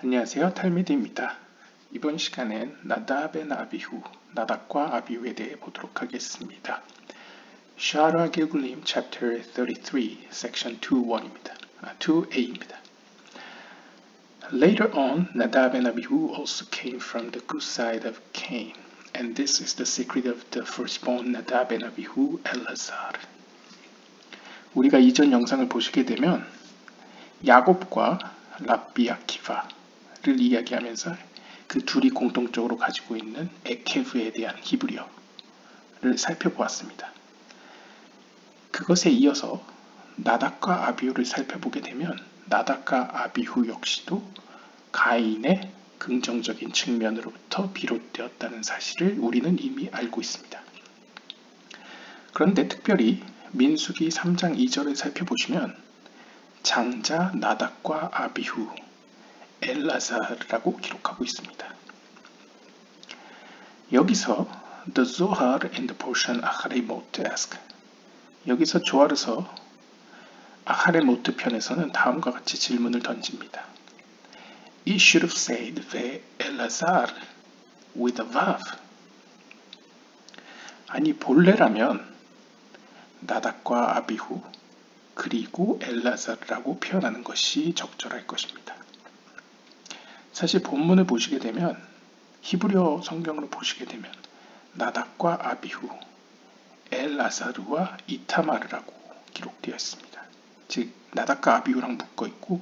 안녕하세요, 탈미드입니다. 이번 시간엔 나답 앤 아비후, 나답과 아비후에 대해 보도록 하겠습니다. 샤라 길굴림 chapter 33, section 2.1입니다. 2a입니다. Later on, Nadab and Abihu also came from the good side of Cain, and this is the secret of the firstborn Nadab and Abihu, Elazar. 우리가 이전 영상을 보시게 되면 야곱과 랍비 아키바를 이야기하면서 그 둘이 공통적으로 가지고 있는 에케브에 대한 히브리어를 살펴보았습니다. 그것에 이어서 나답과 아비후를 살펴보게 되면 나답과 아비후 역시도 가인의 긍정적인 측면으로부터 비롯되었다는 사실을 우리는 이미 알고 있습니다. 그런데 특별히 민수기 3장 2절을 살펴보시면 장자 나답과 아비후, 엘라사르라고 기록하고 있습니다. 여기서 the Zohar and the portion 아하레모트 ask 여기서 조아르서 아하레모트 편에서는 다음과 같이 질문을 던집니다. It should have said ve Elazar with a vav. 아니 본래라면 나답과 아비후 그리고 엘라사르라고 표현하는 것이 적절할 것입니다. 사실 본문을 보시게 되면 히브리어 성경으로 보시게 되면 나답과 아비후, 엘라사르와 이타마르라고 기록되어 있습니다. 즉 나답과 아비후랑 묶어 있고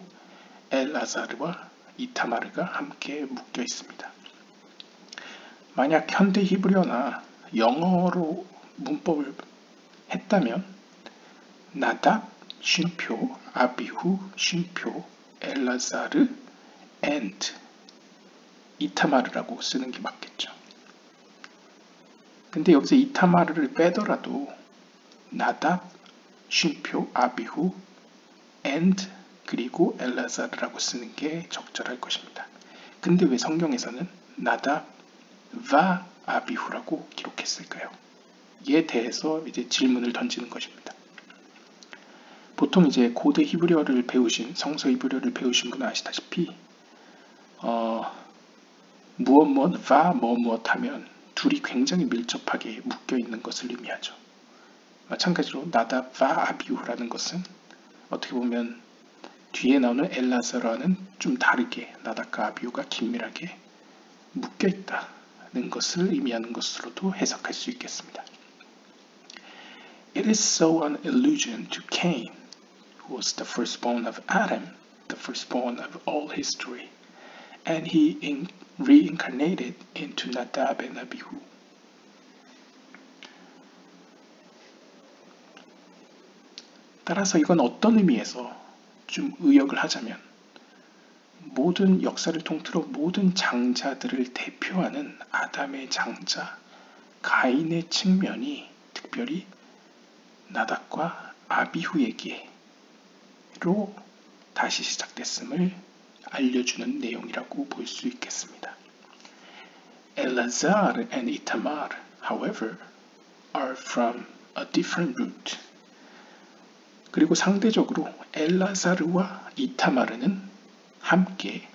엘라사르와 이타마르가 함께 묶여 있습니다. 만약 현대 히브리어나 영어로 문법을 했다면 나답 쉼표, 아비후 쉼표, 엘라사르 and 이타마르라고 쓰는 게 맞겠죠. 근데 여기서 이타마르를 빼더라도 나답 쉼표, 아비후 and 그리고 엘라사르라고 쓰는 게 적절할 것입니다. 근데 왜 성경에서는 나답과 아비후라고 기록했을까요? 이에 대해서 이제 질문을 던지는 것입니다. 보통 이제 고대 히브리어를 배우신 성서 히브리어를 배우신 분은 아시다시피 무엇 와 무엇 하면 둘이 굉장히 밀접하게 묶여 있는 것을 의미하죠. 마찬가지로 나답과 아비후라는 것은 어떻게 보면 뒤에 나오는 엘라사르와는 좀 다르게 나답과 아비후가 긴밀하게 묶여 있다는 것을 의미하는 것으로도 해석할 수 있겠습니다. It is so an allusion to Cain, who was the firstborn of Adam, the firstborn of all history, and he reincarnated into Nadab and Abihu. 따라서 이건 어떤 의미에서 좀 의역을 하자면 모든 역사를 통틀어 모든 장자들을 대표하는 아담의 장자 가인의 측면이 특별히 나답과 아비후에게로 다시 시작됐음을 알려주는 내용이라고 볼 수 있겠습니다. Elazar and Itamar, however, are from a different root. 그리고 상대적으로 엘라사르와 이타마르는 함께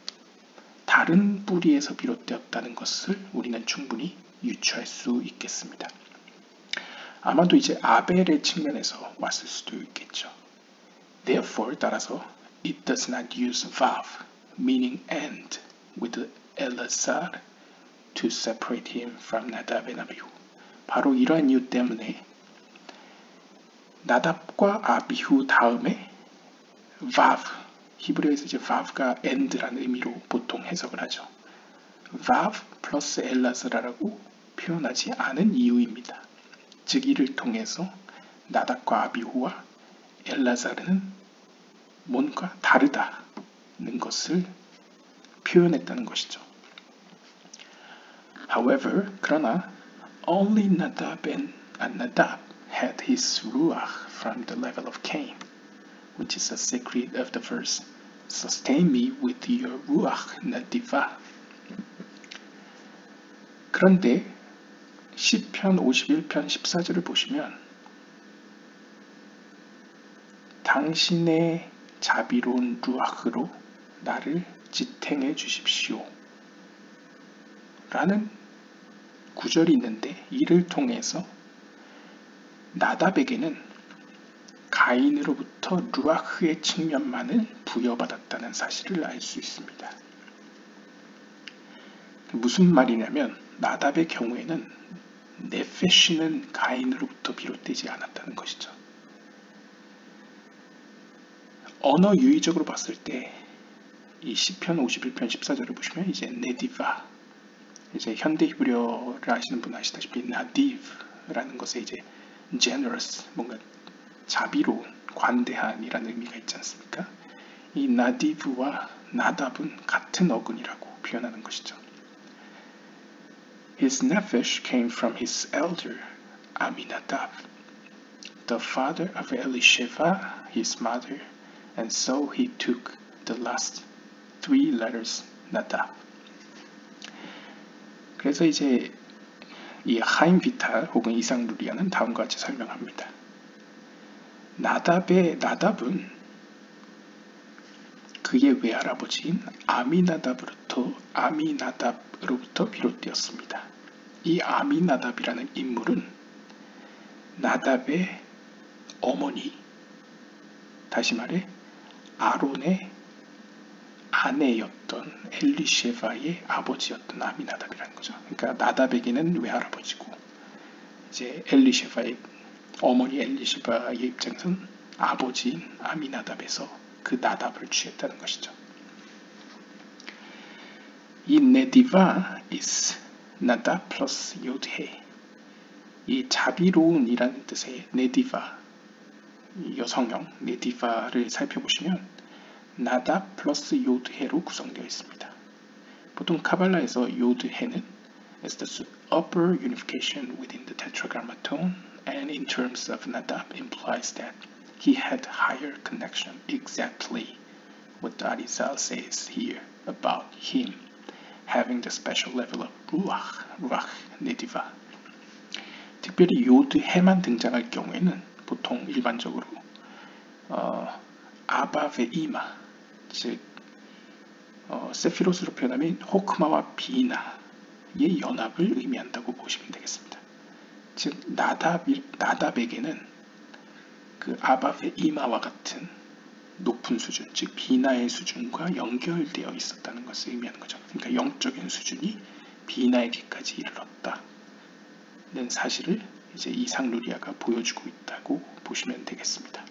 다른 뿌리에서 비롯되었다는 것을 우리는 충분히 유추할 수 있겠습니다. 아마도 이제 아벨의 측면에서 왔을 수도 있겠죠. Therefore, 따라서 it does not use vav, meaning and, with Elazar to separate him from Nadab and Abihu. 바로 이러한 이유 때문에 나답과 아비후 다음에 vav, 히브리어에서 이제 vav가 and라는 의미로 보통 해석을 하죠. vav 플러스 엘라사르라고 표현하지 않은 이유입니다. 즉 이를 통해서 나답과 아비후와 엘라사르는 뭔가 다르다는 것을 표현했다는 것이죠. However, 그러나 only Nadab had his ruach from the level of Cain, which is a secret of the verse, sustain me with your ruach nadiva. 그런데 시편 51편 14절을 보시면 당신의 자비로운 루아흐로 나를 지탱해 주십시오. 라는 구절이 있는데 이를 통해서 나답에게는 가인으로부터 루아흐의 측면만을 부여받았다는 사실을 알 수 있습니다. 무슨 말이냐면 나답의 경우에는 네페시는 가인으로부터 비롯되지 않았다는 것이죠. 언어 유의적으로 봤을 때 이 시편 51편 14절을 보시면 이제 네디바, 이제 현대 히브리어를 아시는 분 아시다시피 나디브라는 것에 이제 generous, 뭔가 자비로운, 관대한이라는 의미가 있지 않습니까? 이 나디브와 나답은 같은 어근이라고 표현하는 것이죠. His nephesh came from his elder Aminadab, the father of Elisheva, his mother, and so he took the last three letters Nadab. 그래서 이제 이 하임 비탈 혹은 이상 루리아는 다음과 같이 설명합니다. 나답은 그의 외할아버지인 아미나답으로부터 비롯되었습니다. 이 아미나답이라는 인물은 나답의 어머니, 다시 말해 아론의 아내였던 엘리셰바의 아버지였던 아미나답이라는 거죠. 그러니까 나답에게는 외할아버지고 이제 엘리셰바의 어머니 엘리셰바의 입장에서는 아버지인 아미나답에서 그 나답을 취했다는 것이죠. 이 네디바 is 나답 플러스 요드헤, 이 자비로운이라는 뜻의 네디바, 여성형 네디바를 살펴보시면 나답 플러스 요드헤로 구성되어 있습니다. 보통 카발라에서 요드헤는 is the upper unification within the tetragrammaton, and in terms of Nadab implies that he had higher connection. Exactly what the Arizal says here about him having the special level of ruach, 네디바. 특별히 요드헤만 등장할 경우에는 보통 일반적으로 아바베이마, 즉 세피로스로 표현하면 호크마와 비나의 연합을 의미한다고 보시면 되겠습니다. 즉 나답에게는 그 아바베이마와 같은 높은 수준, 즉 비나의 수준과 연결되어 있었다는 것을 의미하는 거죠. 그러니까 영적인 수준이 비나에게까지 이르렀다는 사실을 이제 이상 루리아가 보여주고 있다고 보시면 되겠습니다.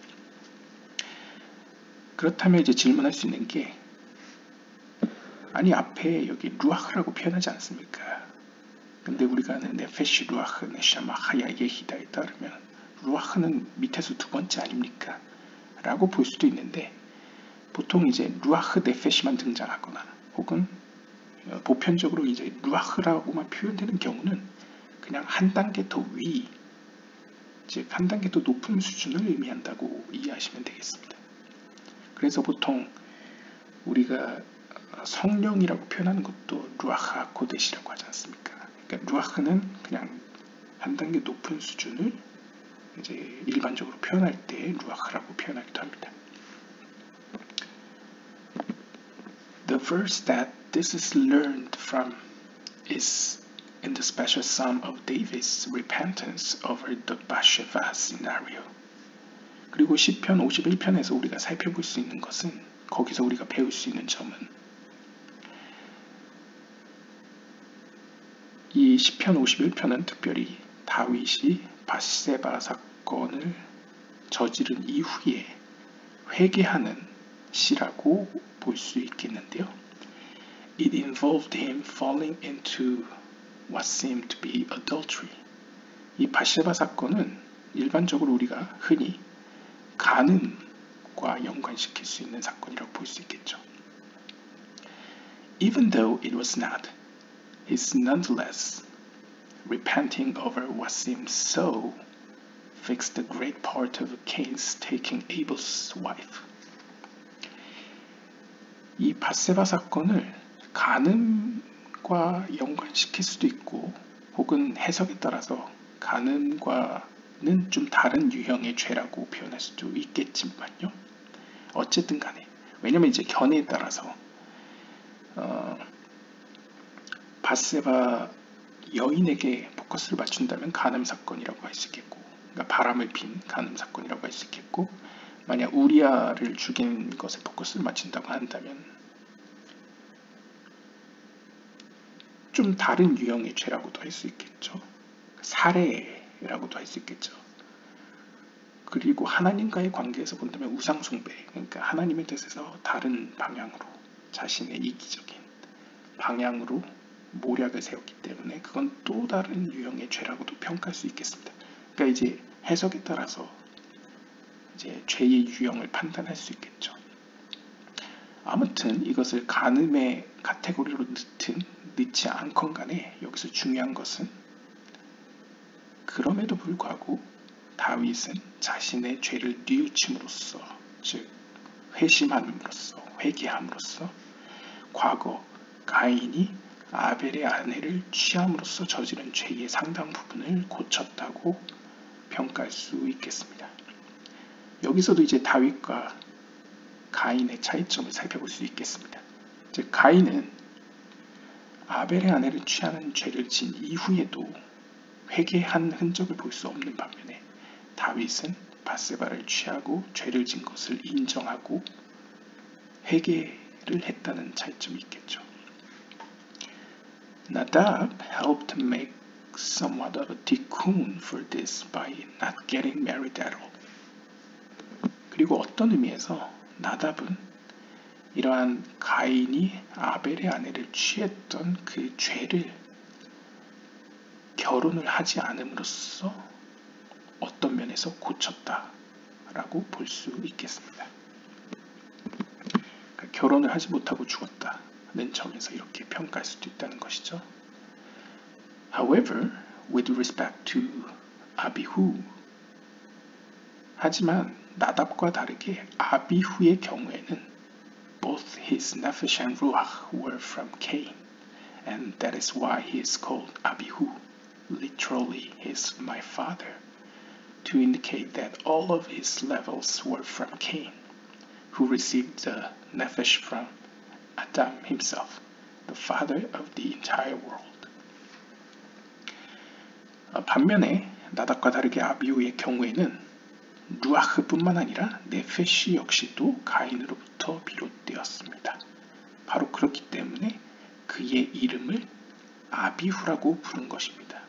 그렇다면 이제 질문할 수 있는 게, 아니 앞에 여기 루아흐라고 표현하지 않습니까? 근데 우리가 아는 네페시 루아흐 네샤마 하야 예히다에 따르면 루아흐는 밑에서 두 번째 아닙니까? 라고 볼 수도 있는데, 보통 이제 루아흐 네페시만 등장하거나 혹은 보편적으로 이제 루아흐라고만 표현되는 경우는 그냥 한 단계 더 위, 즉 한 단계 더 높은 수준을 의미한다고 이해하시면 되겠습니다. 그래서 보통 우리가 성령이라고 표현하는 것도 루아흐 코데시라고 하지 않습니까? 그러니까 루아흐는 그냥 한 단계 높은 수준을 이제 일반적으로 표현할 때 루아흐라고 표현하기도 합니다. The verse that this is learned from is in the special psalm of David's repentance over the Bathsheba scenario. 그리고 시편 51편에서 우리가 살펴볼 수 있는 것은, 거기서 우리가 배울 수 있는 점은, 이 시편 51편은 특별히 다윗이 바세바 사건을 저지른 이후에 회개하는 시라고 볼 수 있겠는데요. It involved him falling into what seemed to be adultery. 이 바세바 사건은 일반적으로 우리가 흔히 간음과 연관시킬 수 있는 사건이라고 볼 수 있겠죠. Even though it was not, he's nonetheless repenting over what seemed so fixed the great part of Cain's taking Abel's wife. 이 바세바 사건을 간음과 연관시킬 수도 있고, 혹은 해석에 따라서 간음과는 좀 다른 유형의 죄라고 표현할 수도 있겠지만요. 어쨌든 간에, 왜냐면 이제 견해에 따라서 밧세바 여인에게 포커스를 맞춘다면 간음 사건이라고 할 수 있겠고, 그러니까 바람을 핀 간음 사건이라고 할 수 있겠고, 만약 우리아를 죽인 것에 포커스를 맞춘다고 한다면 좀 다른 유형의 죄라고도 할 수 있겠죠. 살해라고도 할 수 있겠죠. 그리고 하나님과의 관계에서 본다면 우상숭배, 그러니까 하나님의 뜻에서 다른 방향으로 자신의 이기적인 방향으로 모략을 세웠기 때문에 그건 또 다른 유형의 죄라고도 평가할 수 있겠습니다. 그러니까 이제 해석에 따라서 이제 죄의 유형을 판단할 수 있겠죠. 아무튼 이것을 간음의 카테고리로 넣지 않건 간에 여기서 중요한 것은 그럼에도 불구하고 다윗은 자신의 죄를 뉘우침으로써, 즉 회심함으로써, 회개함으로써 과거 가인이 아벨의 아내를 취함으로써 저지른 죄의 상당 부분을 고쳤다고 평가할 수 있겠습니다. 여기서도 이제 다윗과 가인의 차이점을 살펴볼 수 있겠습니다. 즉 가인은 아벨의 아내를 취하는 죄를 진 이후에도 회개한 흔적을 볼 수 없는 반면에 다윗은 밧세바를 취하고 죄를 진 것을 인정하고 회개를 했다는 차이점이 있겠죠. Nadab helped make somewhat of a tikkun for this by not getting married at all. 그리고 어떤 의미에서 나답은 이러한 가인이 아벨의 아내를 취했던 그 죄를 결혼을 하지 않음으로써 어떤 면에서 고쳤다라고 볼 수 있겠습니다. 그러니까 결혼을 하지 못하고 죽었다는 점에서 이렇게 평가할 수도 있다는 것이죠. However, with respect to 아비후, 하지만 나답과 다르게 아비후의 경우에는 both his nefesh and ruach were from Cain, and that is why he is called Abihu, literally his my father, to indicate that all of his levels were from Cain, who received the nefesh from Adam himself, the father of the entire world. 반면에 나답과 다르게 아비후의 경우에는 루아흐뿐만 아니라 네페시 역시도 가인으로부터 비롯되었습니다. 바로 그렇기 때문에 그의 이름을 아비후라고 부른 것입니다.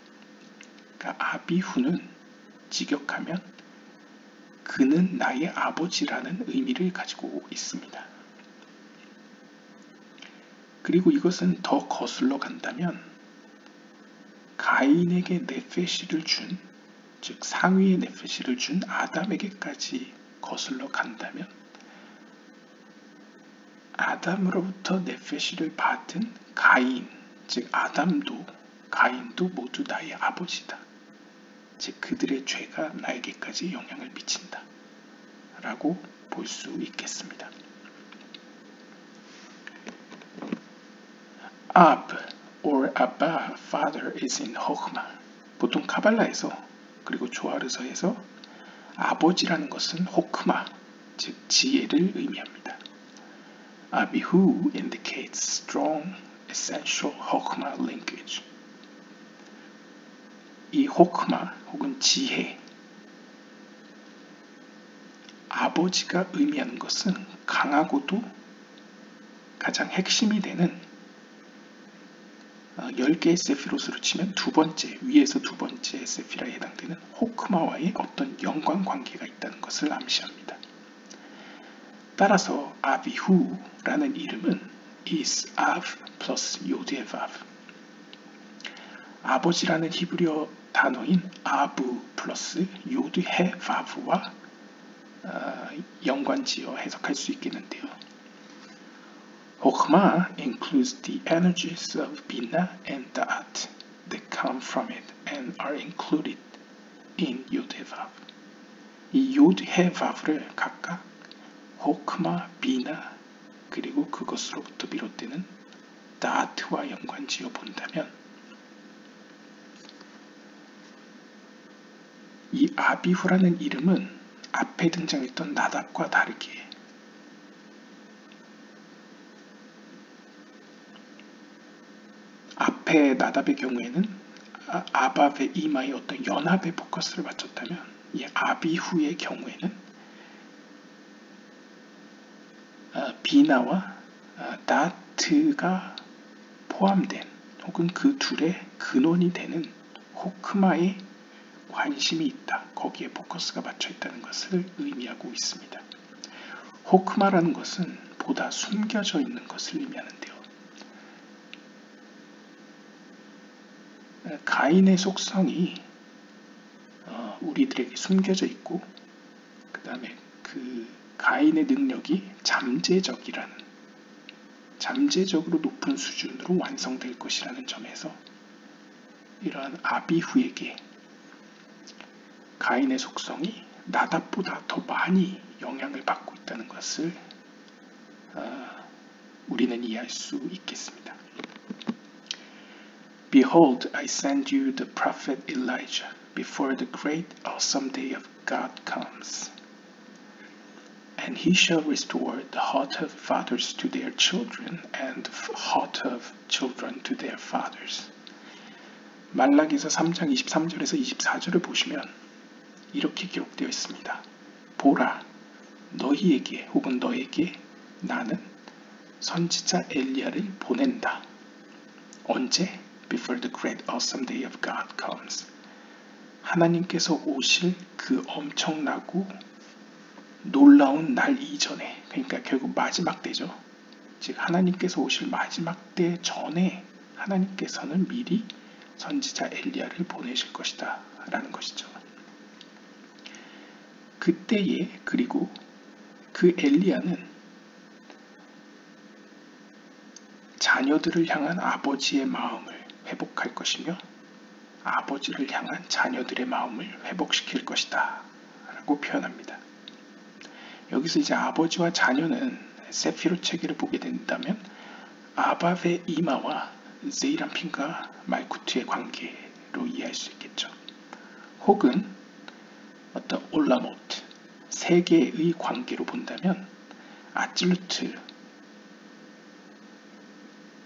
그러니까 아비후는 직역하면 그는 나의 아버지라는 의미를 가지고 있습니다. 그리고 이것은 더 거슬러 간다면 가인에게 네페시를 준, 즉 상위의 네페시를 준 아담에게까지 거슬러 간다면 아담으로부터 네페시를 받은 가인, 즉 아담도 가인도 모두 나의 아버지다. 즉 그들의 죄가 나에게까지 영향을 미친다 라고 볼 수 있겠습니다. Ab or Abba, father is in Chokhmah. 보통 카발라에서 그리고 조아르서에서 아버지라는 것은 호크마, 즉 지혜를 의미합니다. Abihu indicates strong, essential 호크마 linkage. 이 호크마 혹은 지혜, 아버지가 의미하는 것은 강하고도 가장 핵심이 되는 10개의 세피롯으로 치면 두 번째, 위에서 두 번째 세피라에 해당되는 호크마와의 어떤 연관관계가 있다는 것을 암시합니다. 따라서 아비후라는 이름은 is av 플러스 요드의 vav, 아버지라는 히브리어 단어인 아부 플러스 요드의 vav와 연관지어 해석할 수 있겠는데요. Chokhmah includes the energies of Bina and Da'at that come from it and are included in Yod-He-Vav. 이 Yod-He-Vav를 각각 Chokhmah, Bina 그리고 그것으로부터 비롯되는 Da'at와 연관지어 본다면 이 아비후라는 이름은 앞에 등장했던 나답과 다르게 앞에 나답의 경우에는 아밥의 이마에 어떤 연합의 포커스를 맞췄다면 이 아비후의 경우에는 비나와 다트가 포함된 혹은 그 둘의 근원이 되는 호크마에 관심이 있다. 거기에 포커스가 맞춰 있다는 것을 의미하고 있습니다. 호크마라는 것은 보다 숨겨져 있는 것을 의미하는데요. 가인의 속성이 우리들에게 숨겨져 있고 그 다음에 그 가인의 능력이 잠재적으로 높은 수준으로 완성될 것이라는 점에서 이러한 아비후에게 가인의 속성이 나답보다 더 많이 영향을 받고 있다는 것을 우리는 이해할 수 있겠습니다. Behold, I send you the prophet Elijah before the great awesome day of God comes. And he shall restore the heart of fathers to their children and the heart of children to their fathers. 말라기서 3장 23절에서 24절을 보시면 이렇게 기록되어 있습니다. 보라, 너희에게 혹은 너에게 나는 선지자 엘리야를 보낸다. 언제? Before the great awesome day of God comes. 하나님께서 오실 그 엄청나고 놀라운 날 이전에, 그러니까 결국 마지막 때죠. 즉 하나님께서 오실 마지막 때 전에 하나님께서는 미리 선지자 엘리야를 보내실 것이다 라는 것이죠. 그때에 그리고 그 엘리야는 자녀들을 향한 아버지의 마음을 회복할 것이며 아버지를 향한 자녀들의 마음을 회복시킬 것이다 라고 표현합니다. 여기서 이제 아버지와 자녀는 세피롯 체계를 보게 된다면 아밥의 이마와 세이람핀과 말쿠트의 관계로 이해할 수 있겠죠. 혹은 어떤 올라모트, 세계의 관계로 본다면 아찔루트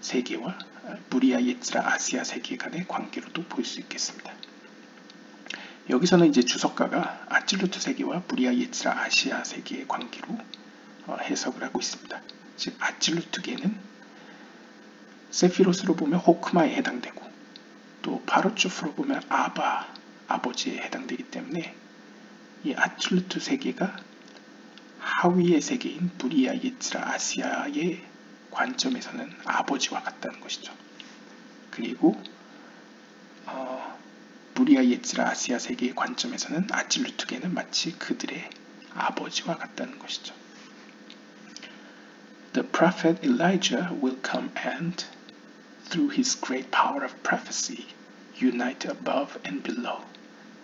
세계와 부리아 예츠라 아시아 세계 간의 관계로도 볼 수 있겠습니다. 여기서는 이제 주석가가 아찔루트 세계와 부리아 예츠라 아시아 세계의 관계로 해석을 하고 있습니다. 즉 아찔루트계는 세피로스로 보면 호크마에 해당되고 또 파르추프로 보면 아버지에 해당되기 때문에 이 아찔루트 세계가 하위의 세계인 부리아 예츠라 아시아의 관점에서는 아버지와 같다는 것이죠. 그리고 부리아 예츠라 아시아 세계의 관점에서는 아찔루트계는 마치 그들의 아버지와 같다는 것이죠. The prophet Elijah will come and, through his great power of prophecy, unite above and below,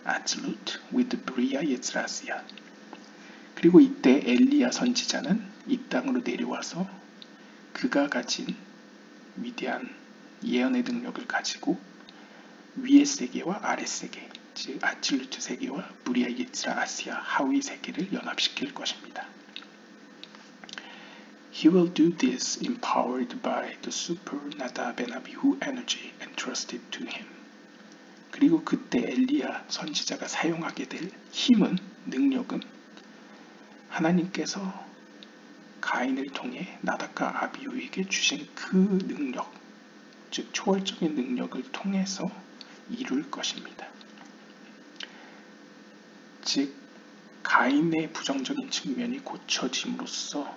Atzilut with Buria Yetzrasia. 그리고 이때 엘리야 선지자는 이 땅으로 내려와서 그가 가진 위대한 예언의 능력을 가지고 위의 세계와 아래 세계, 즉 아칠루트 세계와 부리아 예츠라 아시아 하위 세계를 연합시킬 것입니다. He will do this empowered by the super Nadab and Abihu energy entrusted to him. 그리고 그때 엘리야 선지자가 사용하게 될 힘은, 능력은 하나님께서 가인을 통해 나답과 아비후에게 주신 그 능력, 즉 초월적인 능력을 통해서 이룰 것입니다. 즉 가인의 부정적인 측면이 고쳐짐으로써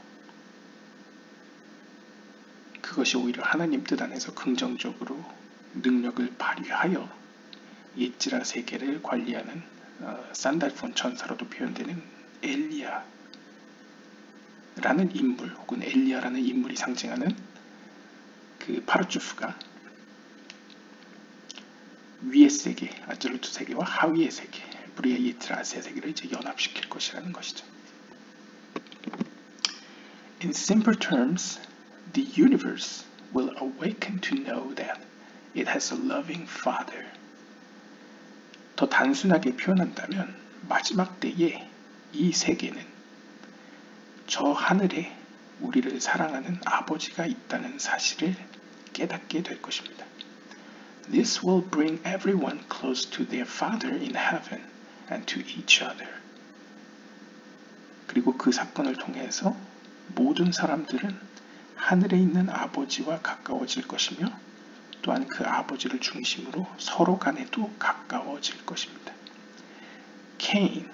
그것이 오히려 하나님 뜻 안에서 긍정적으로 능력을 발휘하여 예지라 세계를 관리하는 산달폰 천사로도 표현되는 엘리야라는 인물 혹은 엘리야라는 인물이 상징하는 그 파르주프가 위의 세계, 아질루트 세계와 하위의 세계, 부리아 예트라 아시아 세계를 이제 연합시킬 것이라는 것이죠. In simple terms, the universe will awaken to know that it has a loving Father. 더 단순하게 표현한다면 마지막 때에 이 세계는 저 하늘에 우리를 사랑하는 아버지가 있다는 사실을 깨닫게 될 것입니다. This will bring everyone close to their Father in heaven and to each other. 그리고 그 사건을 통해서 모든 사람들은 하늘에 있는 아버지와 가까워질 것이며 또한 그 아버지를 중심으로 서로 간에도 가까워질 것입니다. Cain,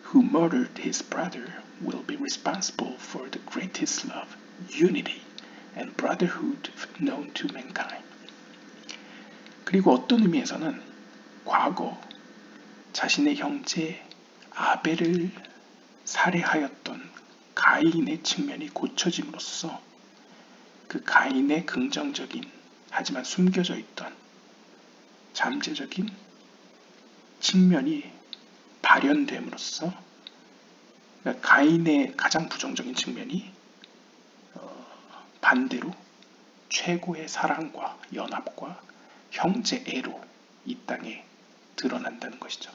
who murdered his brother, will be responsible for the greatest love, unity, and brotherhood known to mankind. 그리고 어떤 의미에서는 과거 자신의 형제 아벨을 살해하였던 가인의 측면이 고쳐짐으로써 그 가인의 긍정적인 하지만 숨겨져 있던 잠재적인 측면이 발현됨으로써 그러니까 가인의 가장 부정적인 측면이 반대로 최고의 사랑과 연합과 형제애로 이 땅에 드러난다는 것이죠.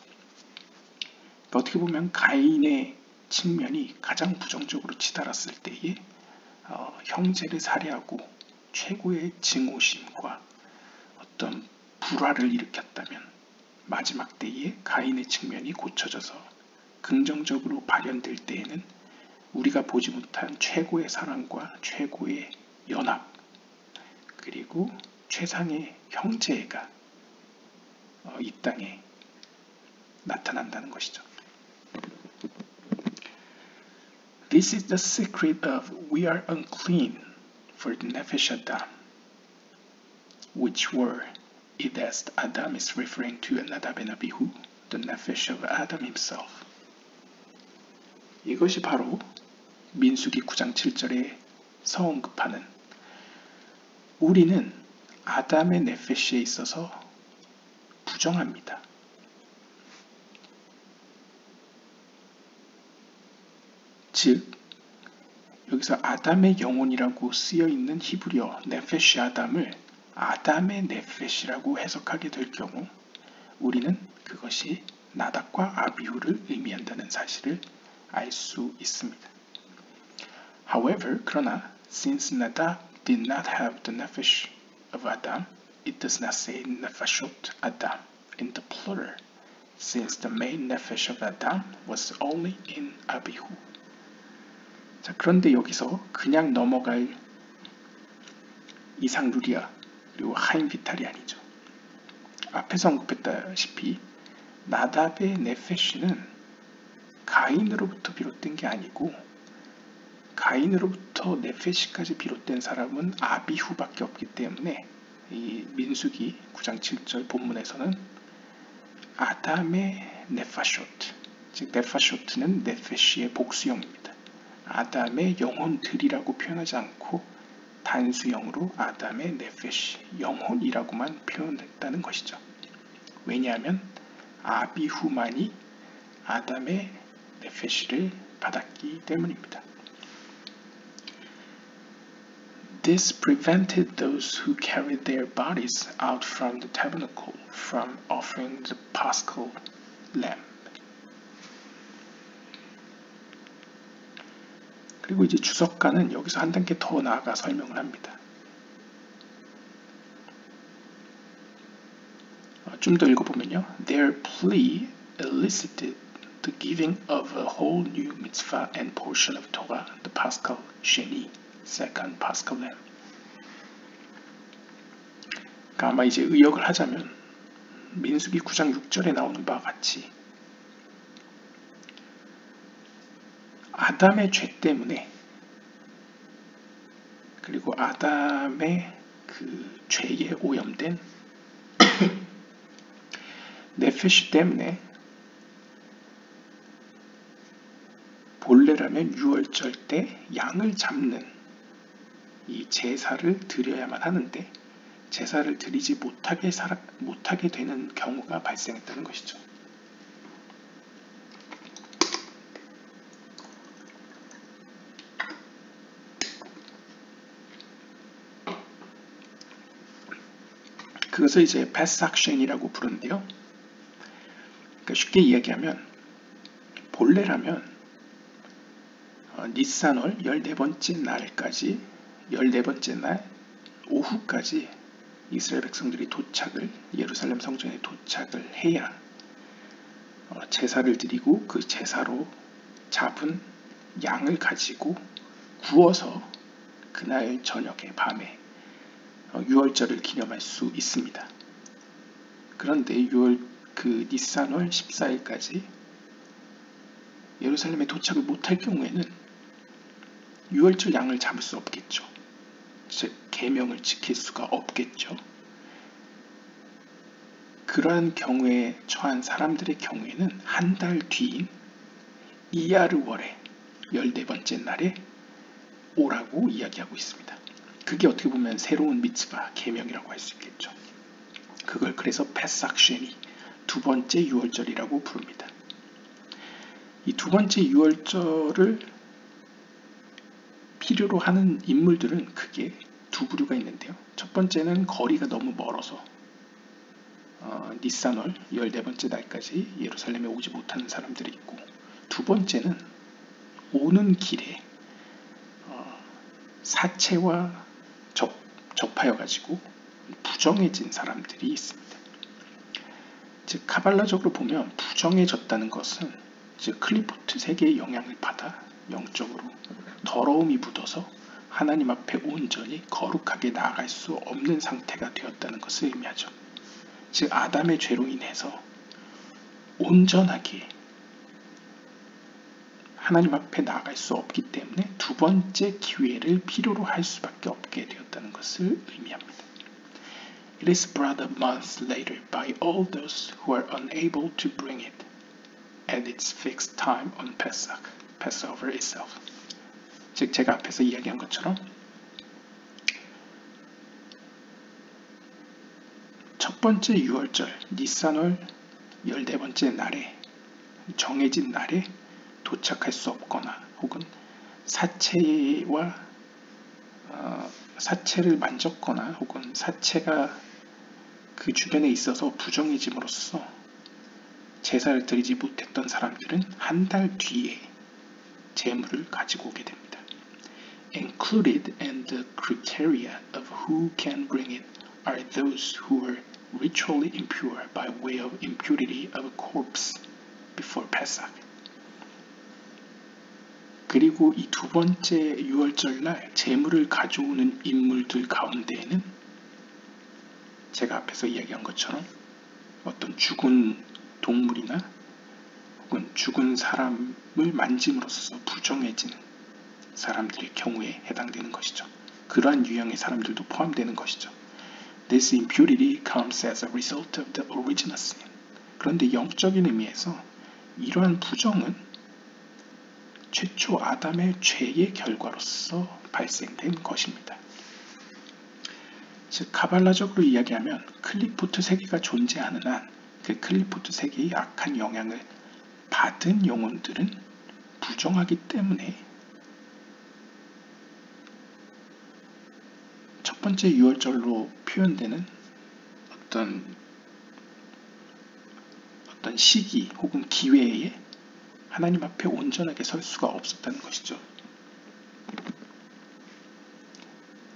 그러니까 어떻게 보면 가인의 측면이 가장 부정적으로 치달았을 때에 형제를 살해하고 최고의 증오심과 어떤 불화를 일으켰다면 마지막 때에 가인의 측면이 고쳐져서 긍정적으로 발현될 때에는 우리가 보지 못한 최고의 사랑과 최고의 연합 그리고 최상의 형제가 이 땅에 나타난다는 것이죠. This is the secret of we are unclean for the Nefesh Adam, which were, as Adam is referring to Nadab and Abihu, the Nefesh of Adam himself. 이것이 바로 민수기 9장 7절에 서언급하는 우리는 아담의 네페시에 있어서 부정합니다. 즉 여기서 아담의 영혼이라고 쓰여있는 히브리어 네페시 아담을 아담의 네페시라고 해석하게 될 경우 우리는 그것이 나답과 아비후를 의미한다는 사실을 알 수 있습니다. However, 그러나 since Nadab did not have the nefesh of Adam, it does not say nefashot Adam in the plural, since the main nefesh of Adam was only in Abihu. 자, 그런데 여기서 그냥 넘어갈 이상루리아 그리고 하임비탈이 아니죠. 앞에서 언급했다시피 나답의 네페시는 가인으로부터 비롯된 게 아니고 가인으로부터 네페시까지 비롯된 사람은 아비후밖에 없기 때문에 이 민수기 9장 7절 본문에서는 아담의 네파쇼트, 즉 네파쇼트는 네페시의 복수형입니다. 아담의 영혼들이라고 표현하지 않고 단수형으로 아담의 네페시, 영혼이라고만 표현했다는 것이죠. 왜냐하면 아비후만이 아담의 네페시를 받았기 때문입니다. This prevented those who carried their bodies out from the tabernacle from offering the paschal lamb. 그리고 이제 주석가는 여기서 한 단계 더 나아가 설명을 합니다. 좀 더 읽어보면요. Their plea elicited the giving of a whole new mitzvah and portion of Torah, the Paschal Sheni, second Paschal Lamb. 그러니까 아마 이제 의역을 하자면 민수기 9장 6절에 나오는 바와 같이 아담의 죄 때문에 그리고 아담의 그 죄에 오염된 네페시 때문에 본래라면 유월절 때 양을 잡는 이 제사를 드려야만 하는데 제사를 드리지 못하게 되는 경우가 발생했다는 것이죠. 그것을 이제 베삭쉔이라고 부르는데요. 그러니까 쉽게 이야기하면 본래라면 니산월 14번째 날까지 14번째 날 오후까지 이스라엘 백성들이 예루살렘 성전에 도착을 해야 제사를 드리고 그 제사로 잡은 양을 가지고 구워서 그날 저녁에 밤에 유월절을 기념할 수 있습니다. 그런데 니산월 14일까지 예루살렘에 도착을 못할 경우에는 유월절 양을 잡을 수 없겠죠. 즉 계명을 지킬 수가 없겠죠. 그러한 경우에 처한 사람들의 경우에는 한 달 뒤인 이야르월의 14번째 날에 오라고 이야기하고 있습니다. 그게 어떻게 보면 새로운 미츠바, 계명이라고 할 수 있겠죠. 그걸 그래서 페삭 쉐니, 두 번째 유월절이라고 부릅니다. 이 두 번째 유월절을 필요로 하는 인물들은 크게 두 부류가 있는데요. 첫 번째는 거리가 너무 멀어서 니산월 14번째 날까지 예루살렘에 오지 못하는 사람들이 있고, 두 번째는 오는 길에 사체와 접하여가지고 부정해진 사람들이 있습니다. 즉 카발라적으로 보면 부정해졌다는 것은 즉 클리포트 세계의 영향을 받아 영적으로 더러움이 묻어서 하나님 앞에 온전히 거룩하게 나아갈 수 없는 상태가 되었다는 것을 의미하죠. 즉 아담의 죄로 인해서 온전하게 하나님 앞에 나아갈 수 없기 때문에 두 번째 기회를 필요로 할 수밖에 없게 되었다는 것을 의미합니다. It is brought a month later by all those who are unable to bring it at its fixed time on Passover itself. 즉 제가 앞에서 이야기한 것처럼 첫 번째 유월절 니산월 14번째 날에 정해진 날에 도착할 수 없거나 혹은 사체를 만졌거나 혹은 사체가 그 주변에 있어서 부정해짐으로써 제사를 드리지 못했던 사람들은 한 달 뒤에 제물을 가지고 오게 됩니다. Included in the criteria of who can bring it are those who were ritually impure by way of impurity of a corpse before Pesach. 그리고 이 두 번째 유월절날 제물을 가져오는 인물들 가운데에는 제가 앞에서 이야기한 것처럼 어떤 죽은 동물이나 혹은 죽은 사람을 만짐으로써 부정해진 사람들의 경우에 해당되는 것이죠. 그러한 유형의 사람들도 포함되는 것이죠. This impurity comes as a result of the original sin. 그런데 영적인 의미에서 이러한 부정은 최초 아담의 죄의 결과로서 발생된 것입니다. 즉 카발라적으로 이야기하면 클리포트 세계가 존재하는 한 그 클리포트 세계의 악한 영향을 받은 영혼들은 부정하기 때문에 첫 번째 유월절로 표현되는 어떤 시기 혹은 기회에 하나님 앞에 온전하게 설 수가 없었다는 것이죠.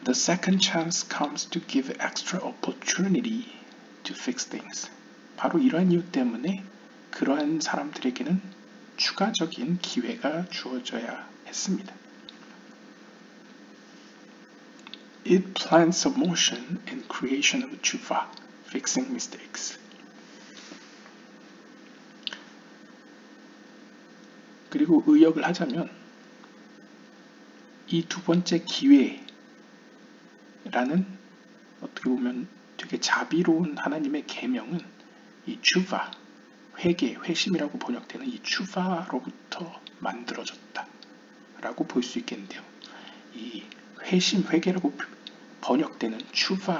The second chance comes to give extra opportunity to fix things. 바로 이러한 이유 때문에 그러한 사람들에게는 추가적인 기회가 주어져야 했습니다. It plants a motion in creation of tshuva, fixing mistakes. 그리고 의역을 하자면 이 두 번째 기회라는 어떻게 보면 되게 자비로운 하나님의 계명은 이 tshuva, 회심이라고 번역되는 이 tshuva로부터 만들어졌다 라고 볼 수 있겠는데요. 이 회개라고 번역되는 tshuva,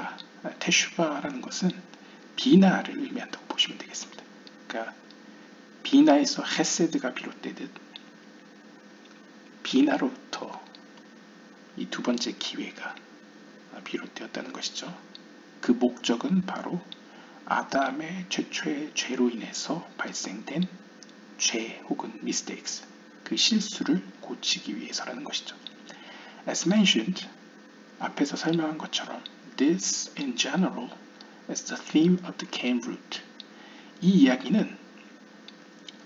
테슈바라는 것은 비나를 의미한다고 보시면 되겠습니다. 그러니까 비나에서 헤세드가 비롯되듯 비나로부터 이 두 번째 기회가 비롯되었다는 것이죠. 그 목적은 바로 아담의 최초의 죄로 인해서 발생된 죄 혹은 mistakes, 그 실수를 고치기 위해서라는 것이죠. As mentioned, 앞에서 설명한 것처럼 this in general as the theme of the Cain root. 이 이야기는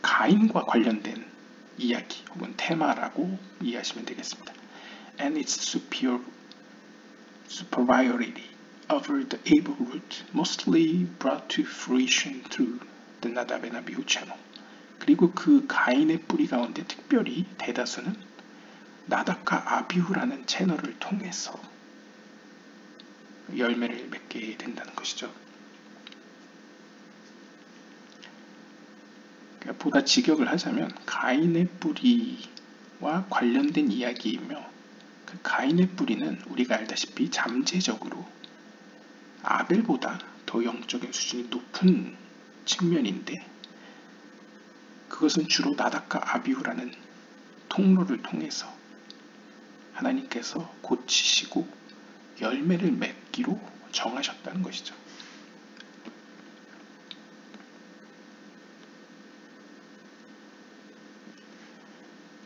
가인과 관련된 이야기 혹은 테마라고 이해하시면 되겠습니다. And its superiority over the Abel root mostly brought to fruition through the Nadab and Abihu channel. 그리고 그 가인의 뿌리 가운데 특별히 대다수는 나답과 아비후라는 채널을 통해서 열매를 맺게 된다는 것이죠. 그러니까 보다 직역을 하자면 가인의 뿌리와 관련된 이야기이며 그 가인의 뿌리는 우리가 알다시피 잠재적으로 아벨보다 더 영적인 수준이 높은 측면인데 그것은 주로 나답과 아비후라는 통로를 통해서 하나님께서 고치시고 열매를 맺기로 정하셨다는 것이죠.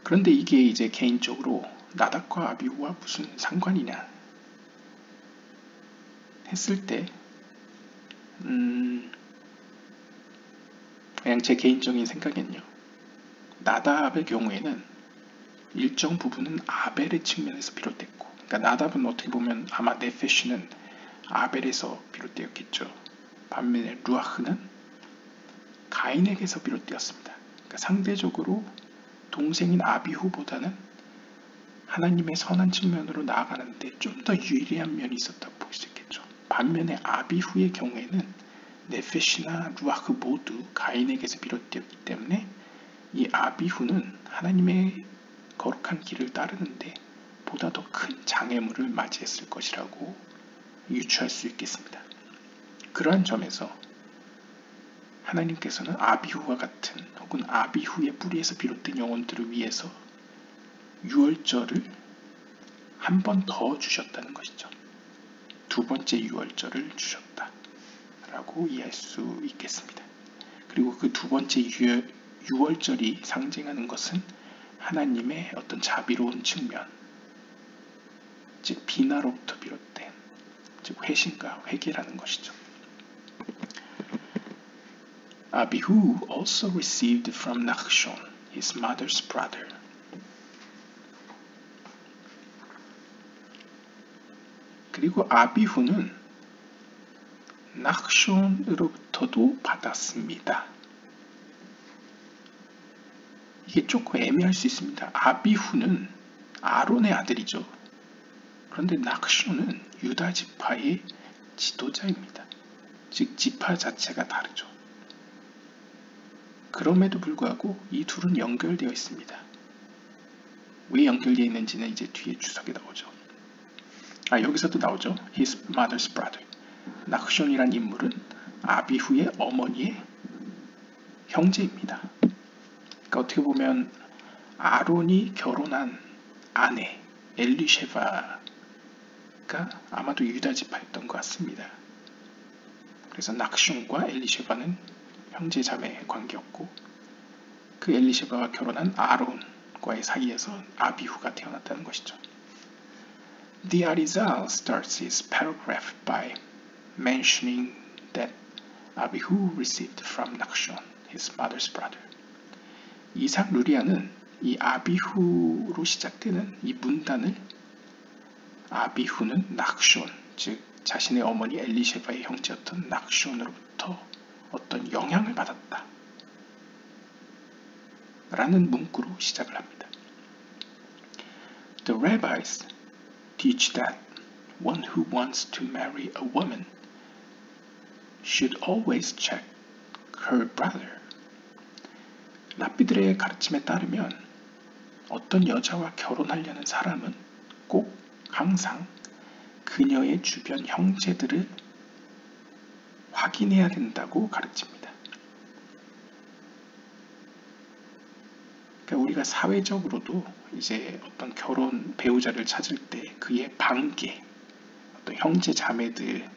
그런데 이게 이제 개인적으로 나답과 아비후와 무슨 상관이냐 했을 때 그냥 제 개인적인 생각엔요. 나답의 경우에는 일정 부분은 아벨의 측면에서 비롯됐고 그러니까 나답은 어떻게 보면 아마 네페시는 아벨에서 비롯되었겠죠. 반면에 루아흐는 가인에게서 비롯되었습니다. 그러니까 상대적으로 동생인 아비후보다는 하나님의 선한 측면으로 나아가는데 좀 더 유리한 면이 있었다고 볼 수 있겠죠. 반면에 아비후의 경우에는 네페시나 루아흐 모두 가인에게서 비롯되었기 때문에 이 아비후는 하나님의 거룩한 길을 따르는데 보다 더 큰 장애물을 맞이했을 것이라고 유추할 수 있겠습니다. 그러한 점에서 하나님께서는 아비후와 같은 혹은 아비후의 뿌리에서 비롯된 영혼들을 위해서 유월절을 한 번 더 주셨다는 것이죠. 두 번째 유월절을 주셨다 라고 이해할 수 있겠습니다. 그리고 그 두 번째 유월절이 상징하는 것은 하나님의 어떤 자비로운 측면, 즉 비나로부터 비롯된 즉 회심과 회개라는 것이죠. Abihu also received from Nachshon, his mother's brother. 그리고 아비후는 nachshon으로부터도 받았습니다. 이게 조금 애매할 수 있습니다. 아비후는 아론의 아들이죠. 그런데 nachshon은 유다 지파의 지도자입니다. 즉 지파 자체가 다르죠. 그럼에도 불구하고 이 둘은 연결되어 있습니다. 왜 연결되어 있는지는 이제 뒤에 주석에 나오죠. 여기서도 나오죠. His mother's brother. nachshon이란 인물은 아비후의 어머니의 형제입니다. 그러니까 어떻게 보면 아론이 결혼한 아내 엘리셰바가 아마도 유다 지파였던 것 같습니다. 그래서 nachshon과 엘리셰바는 형제 자매 관계였고 그 엘리셰바와 결혼한 아론과의 사이에서 아비후가 태어났다는 것이죠. The Arizal starts his paragraph by mentioning that Abihu received from Nachshon, his mother's brother. 이삭 루리아는 이 아비후로 시작되는 이 문단을 아비후는 낙숀, 즉 자신의 어머니 엘리셰바의 형제였던 낙숀으로부터 어떤 영향을 받았다 라는 문구로 시작을 합니다. The rabbis teach that one who wants to marry a woman should always check her brother. 랍비들의 가르침에 따르면 어떤 여자와 결혼하려는 사람은 꼭 항상 그녀의 주변 형제들을 확인해야 된다고 가르칩니다. 그러니까 우리가 사회적으로도 이제 어떤 결혼 배우자를 찾을 때 그의 반계, 어떤 형제 자매들을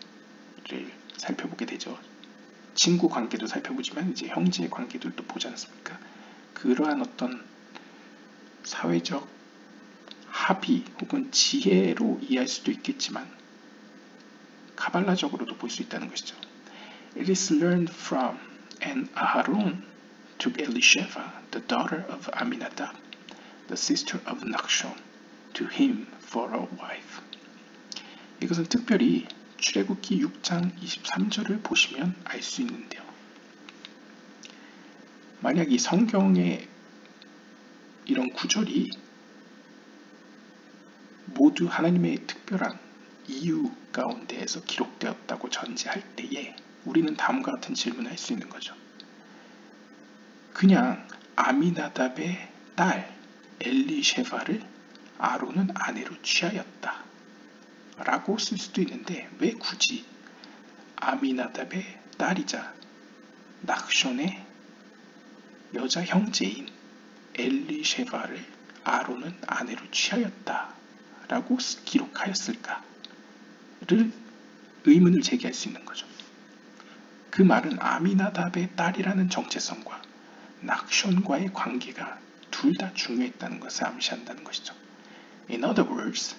살펴보게 되죠. 친구 관계도 살펴보지만 이제 형제 관계들도 보지 않습니까? 그러한 어떤 사회적 합의 혹은 지혜로 이해할 수도 있겠지만 카발라적으로도 볼 수 있다는 것이죠. It is learned from and Aharon took Elisheva, the daughter of Aminadab, the sister of Nachshon, to him for a wife. 이것은 특별히 출애굽기 6장 23절을 보시면 알 수 있는데요. 만약 이 성경의 이런 구절이 모두 하나님의 특별한 이유 가운데에서 기록되었다고 전제할 때에 우리는 다음과 같은 질문을 할 수 있는 거죠. 그냥 아미나답의 딸 엘리셰바를 아론은 아내로 취하였다 라고 쓸 수도 있는데 왜 굳이 아미나답의 딸이자 낙션의 여자 형제인 엘리셰바를 아론은 아내로 취하였다 라고 기록하였을까를 의문을 제기할 수 있는 거죠. 그 말은 아미나답의 딸이라는 정체성과 낙션과의 관계가 둘 다 중요했다는 것을 암시한다는 것이죠. In other words,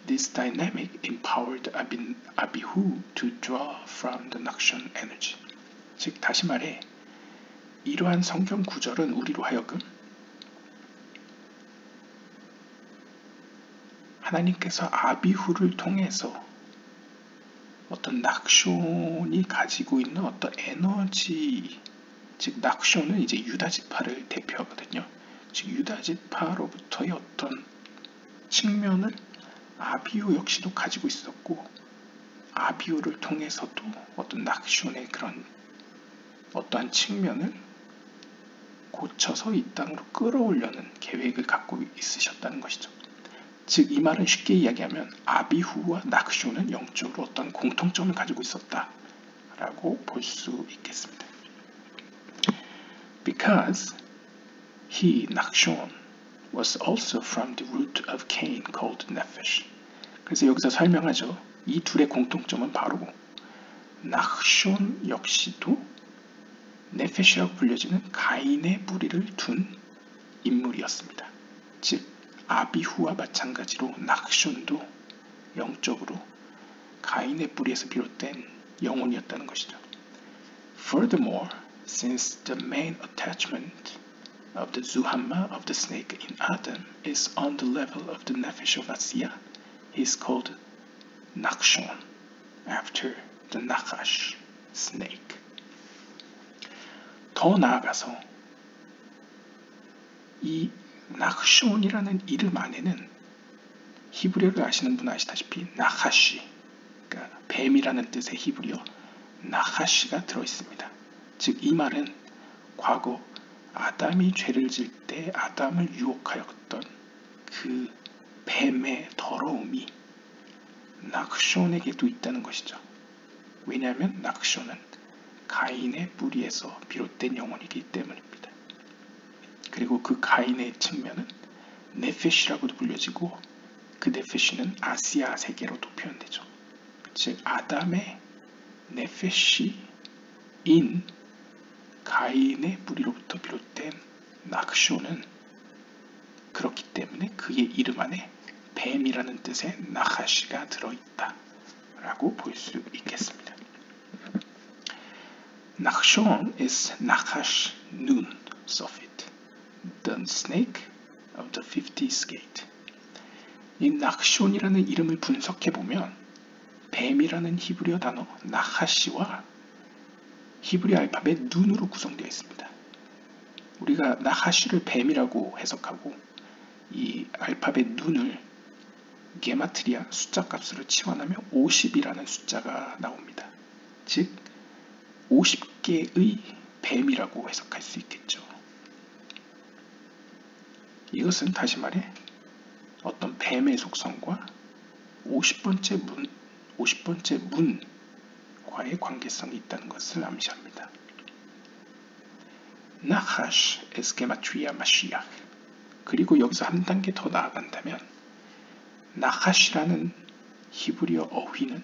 this dynamic empowered Abihu to draw from the Nachshon energy. 즉 다시 말해 이러한 성경 구절은 우리로 하여금 하나님께서 아비후를 통해서 어떤 낙션이 가지고 있는 어떤 에너지, 즉 낙션은 이제 유다지파를 대표하거든요. 즉 유다지파로부터의 어떤 측면을 아비후 역시도 가지고 있었고 아비후를 통해서도 어떤 낙션의 그런 어떠한 측면을 고쳐서 이 땅으로 끌어오려는 계획을 갖고 있으셨다는 것이죠. 즉 이 말은 쉽게 이야기하면 아비후와 낙션은 영적으로 어떤 공통점을 가지고 있었다라고 볼 수 있겠습니다. Because he, Nachshon, was also from the root of Cain called Nephesh. 그래서 여기서 설명하죠. 이 둘의 공통점은 바로 낙션 역시도 네페시라고 불려지는 가인의 뿌리를 둔 인물이었습니다. 즉 아비후와 마찬가지로 낙션도 영적으로 가인의 뿌리에서 비롯된 영혼이었다는 것이죠. Furthermore, since the main attachment of the Zuhamma of the snake in Adam is on the level of the Nefesh of Asiya, he is called Nachshon, after the Nachash snake. 더 나아가서 이 낙션이라는 이름 안에는 히브리어를 아시는 분은 아시다시피 나하시, 그러니까 뱀이라는 뜻의 히브리어 나하시가 들어있습니다. 즉 이 말은 과거 아담이 죄를 질 때 아담을 유혹하였던 그 뱀의 더러움이 낙션에게도 있다는 것이죠. 왜냐하면 낙션은 가인의 뿌리에서 비롯된 영혼이기 때문입니다. 그리고 그 가인의 측면은 네페시라고도 불려지고 그 네페시는 아시아 세계로도 표현되죠. 즉 아담의 네페시인 가인의 뿌리로부터 비롯된 낙션은 그렇기 때문에 그의 이름 안에 뱀이라는 뜻의 나하시가 들어있다 라고 볼 수 있겠습니다. Nachshon is Nachash Nun Sophit, the snake of the 50th gate. 이 낙션이라는 이름을 분석해보면 뱀이라는 히브리어 단어 나하시와 히브리 알파벳 눈으로 구성되어 있습니다. 우리가 나하시를 뱀이라고 해석하고 이 알파벳 눈을 게마트리아 숫자 값으로 치환하면 50이라는 숫자가 나옵니다. 즉 50개의 뱀이라고 해석할 수 있겠죠. 이것은 다시 말해 어떤 뱀의 속성과 50번째 문과의 관계성이 있다는 것을 암시합니다. 나하시 is gematria Mashiach. 그리고 여기서 한 단계 더 나아간다면 나하시라는 히브리어 어휘는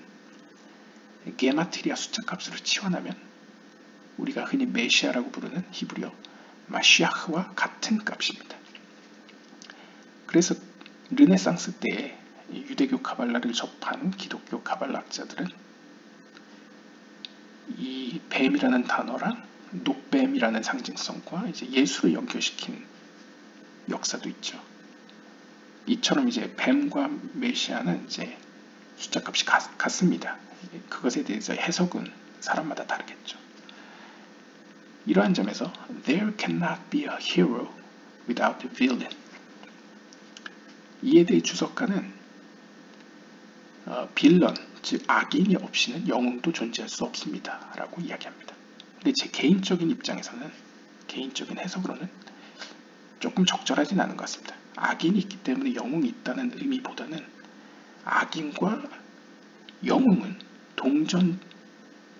게마트리아 숫자 값으로 치환하면 우리가 흔히 메시아라고 부르는 히브리어 마시아흐와 같은 값입니다. 그래서 르네상스 때에 유대교 카발라를 접한 기독교 카발라학자들은 이 뱀이라는 단어랑 녹뱀이라는 상징성과 이제 예수를 연결시킨 역사도 있죠. 이처럼 이제 뱀과 메시아는 이제 숫자값이 같습니다. 그것에 대해서 해석은 사람마다 다르겠죠. 이러한 점에서 There cannot be a hero without a villain. 이에 대해 주석가는 빌런, 즉 악인이 없이는 영웅도 존재할 수 없습니다. 라고 이야기합니다. 근데 제 개인적인 입장에서는, 개인적인 해석으로는 조금 적절하진 않은 것 같습니다. 악인이 있기 때문에 영웅이 있다는 의미보다는 악인과 영웅은 동전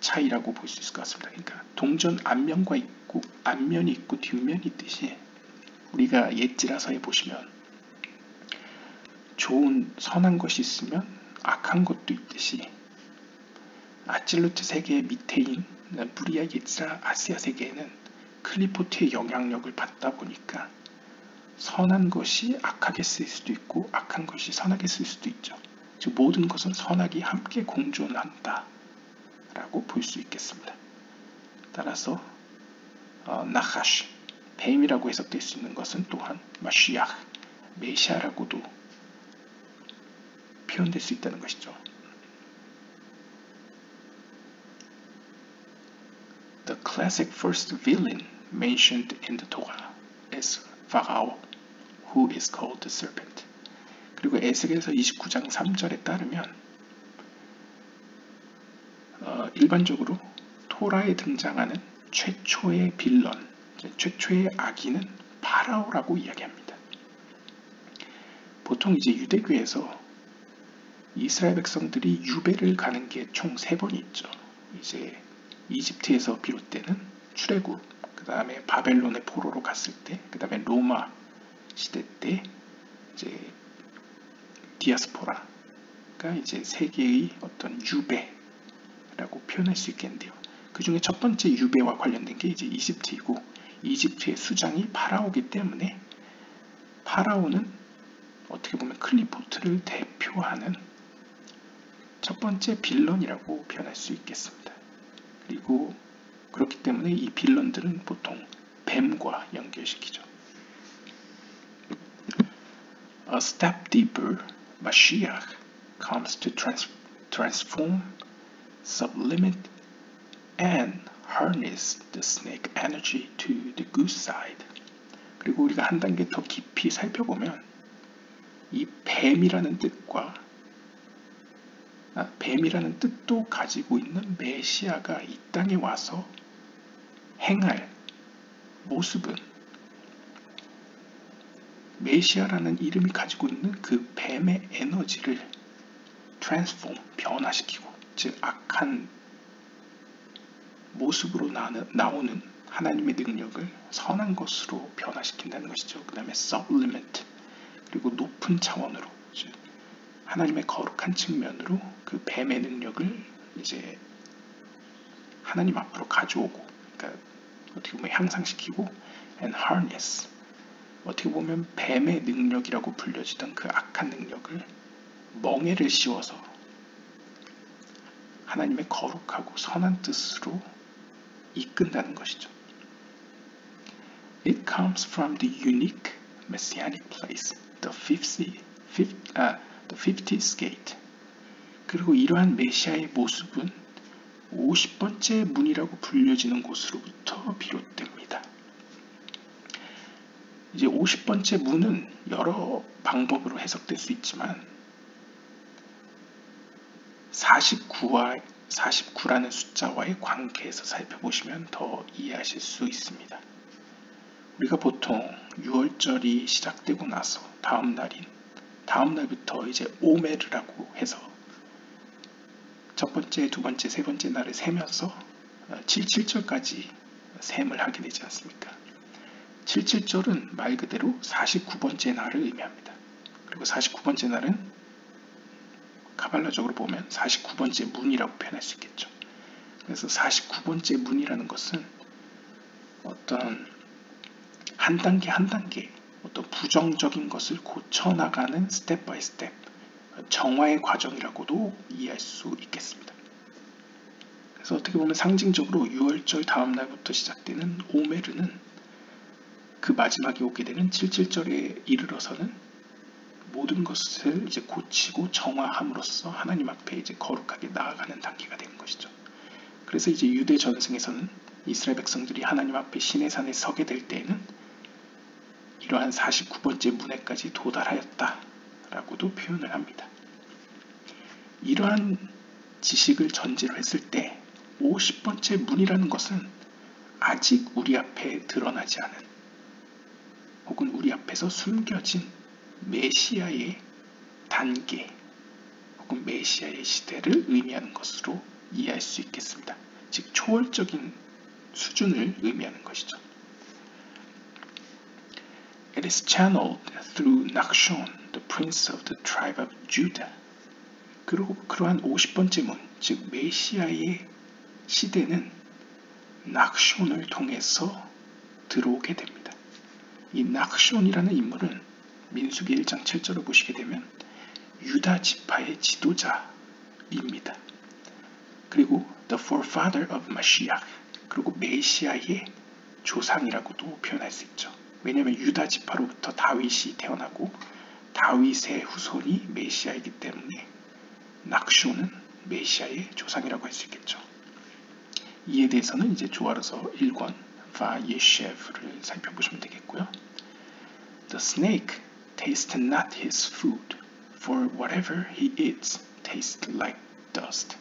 차이라고 볼 수 있을 것 같습니다. 그러니까 동전 앞면이 있고 뒷면이 있듯이 우리가 옛지라서에 보시면 좋은 선한 것이 있으면 악한 것도 있듯이 아찔루트 세계의 밑에인 무리아 옛지라 아시아 세계에는 클리포트의 영향력을 받다 보니까 선한 것이 악하게 쓰일 수도 있고 악한 것이 선하게 쓰일 수도 있죠. 즉 모든 것은 선악이 함께 공존한다 라고 볼 수 있겠습니다. 따라서 나하시, 뱀이라고 해석될 수 있는 것은 또한 마시아, 메시아라고도 표현될 수 있다는 것이죠. The classic first villain mentioned in the Torah is Pharaoh, who is called the serpent. 그리고 에스겔서 29장 3절에 따르면 일반적으로 토라에 등장하는 최초의 빌런, 최초의 악인은 파라오라고 이야기합니다. 보통 이제 유대교에서 이스라엘 백성들이 유배를 가는 게 총 3번이 있죠. 이제 이집트에서 비롯되는 출애굽, 그 다음에 바벨론의 포로로 갔을 때, 그 다음에 로마 시대 때 이제 디아스포라가 이제 세계의 어떤 유배라고 표현할 수 있겠는데요. 그 중에 첫 번째 유배와 관련된 게 이제 이집트이고, 이집트의 수장이 파라오기 때문에 파라오는 어떻게 보면 클리포트를 대표하는 첫 번째 빌런이라고 표현할 수 있겠습니다. 그리고 그렇기 때문에 이 빌런들은 보통 뱀과 연결시키죠. A step deeper, Mashiach comes to transform, sublimate, and harness the snake energy to the good side. 그리고 우리가 한 단계 더 깊이 살펴보면 이 뱀이라는 뜻도 가지고 있는 메시아가 이 땅에 와서 행할 모습은 메시아라는 이름이 가지고 있는 그 뱀의 에너지를 트랜스폼, 변화시키고, 즉 악한 모습으로 나오는 하나님의 능력을 선한 것으로 변화시킨다는 것이죠. 그 다음에 sublimate, 그리고 높은 차원으로, 즉 하나님의 거룩한 측면으로 그 뱀의 능력을 이제 하나님 앞으로 가져오고, 그러니까 어떻게 보면 향상시키고, and harness, 어떻게 보면 뱀의 능력이라고 불려지던 그 악한 능력을 멍에를 씌워서 하나님의 거룩하고 선한 뜻으로 이끈다는 것이죠. It comes from the unique messianic place, the 50th gate. 그리고 이러한 메시아의 모습은 50번째 문이라고 불려지는 곳으로부터 비롯됩니다. 이제 50번째 문은 여러 방법으로 해석될 수 있지만 49라는 숫자와의 관계에서 살펴보시면 더 이해하실 수 있습니다. 우리가 보통 6월절이 시작되고 나서 다음 날부터 이제 오메르라고 해서 첫 번째, 두 번째, 세 번째 날을 세면서 77절까지 셈을 하게 되지 않습니까? 77절은 말 그대로 49번째 날을 의미합니다. 그리고 49번째 날은 카발라적으로 보면 49번째 문이라고 표현할 수 있겠죠. 그래서 49번째 문이라는 것은 어떤 한 단계 한 단계 어떤 부정적인 것을 고쳐나가는 스텝 바이 스텝 정화의 과정이라고도 이해할 수 있겠습니다. 그래서 어떻게 보면 상징적으로 6월절 다음 날부터 시작되는 오메르는 그 마지막에 오게 되는 77절에 이르러서는 모든 것을 이제 고치고 정화함으로써 하나님 앞에 이제 거룩하게 나아가는 단계가 되는 것이죠. 그래서 이제 유대 전승에서는 이스라엘 백성들이 하나님 앞에 시내산에 서게 될 때에는 이러한 49번째 문에까지 도달하였다라고도 표현을 합니다. 이러한 지식을 전제로 했을 때 50번째 문이라는 것은 아직 우리 앞에 드러나지 않은 혹은 우리 앞에서 숨겨진 메시아의 단계 혹은 메시아의 시대를 의미하는 것으로 이해할 수 있겠습니다. 즉 초월적인 수준을 의미하는 것이죠. It is channeled through Nachshon, the prince of the tribe of Judah. 그리고 그러한 50번째 문, 즉 메시아의 시대는 낙숀을 통해서 들어오게 됩니다. 이 낙숀이라는 인물은 민수기 1장 7절을 보시게 되면 유다 지파의 지도자입니다. 그리고 the forefather of Mashiach, 그리고 메시아의 조상이라고도 표현할 수 있죠. 왜냐하면 유다 지파로부터 다윗이 태어나고 다윗의 후손이 메시아이기 때문에 낙숀은 메시아의 조상이라고 할 수 있겠죠. 이에 대해서는 이제 조아려서 1권 바예셰프를 살펴보시면 되겠고요. The snake tastes not his food, for whatever he eats tastes like dust.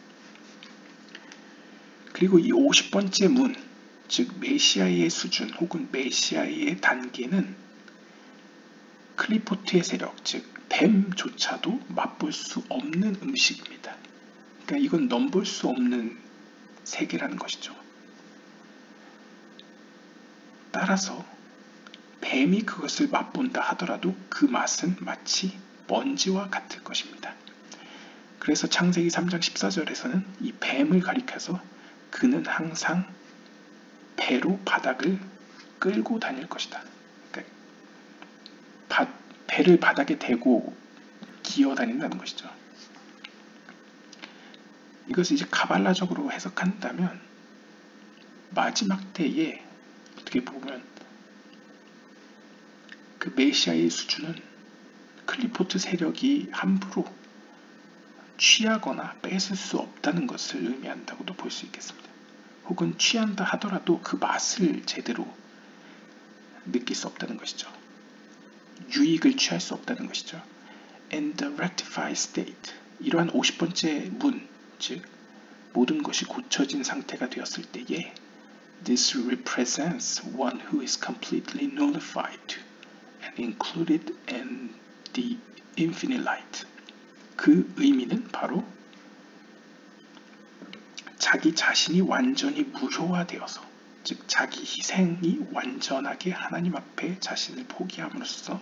그리고 이 50번째 문, 즉 메시아의 수준 혹은 메시아의 단계는 클리포트의 세력, 즉 뱀조차도 맛볼 수 없는 음식입니다. 그러니까 이건 넘볼 수 없는 세계라는 것이죠. 따라서 뱀이 그것을 맛본다 하더라도 그 맛은 마치 먼지와 같을 것입니다. 그래서 창세기 3장 14절에서는 이 뱀을 가리켜서 그는 항상 배로 바닥을 끌고 다닐 것이다. 그러니까 배를 바닥에 대고 기어 다닌다는 것이죠. 이것을 이제 가발라적으로 해석한다면 마지막 때에 어떻게 보면 그 메시아의 수준은 클리포트 세력이 함부로 취하거나 뺏을 수 없다는 것을 의미한다고도 볼 수 있겠습니다. 혹은 취한다 하더라도 그 맛을 제대로 느낄 수 없다는 것이죠. 유익을 취할 수 없다는 것이죠. And the rectified state, 이러한 50번째 문, 즉 모든 것이 고쳐진 상태가 되었을 때에 This represents one who is completely nullified and included in the infinite light. 그 의미는 바로 자기 자신이 완전히 무효화되어서, 즉 자기 희생이 완전하게 하나님 앞에 자신을 포기함으로써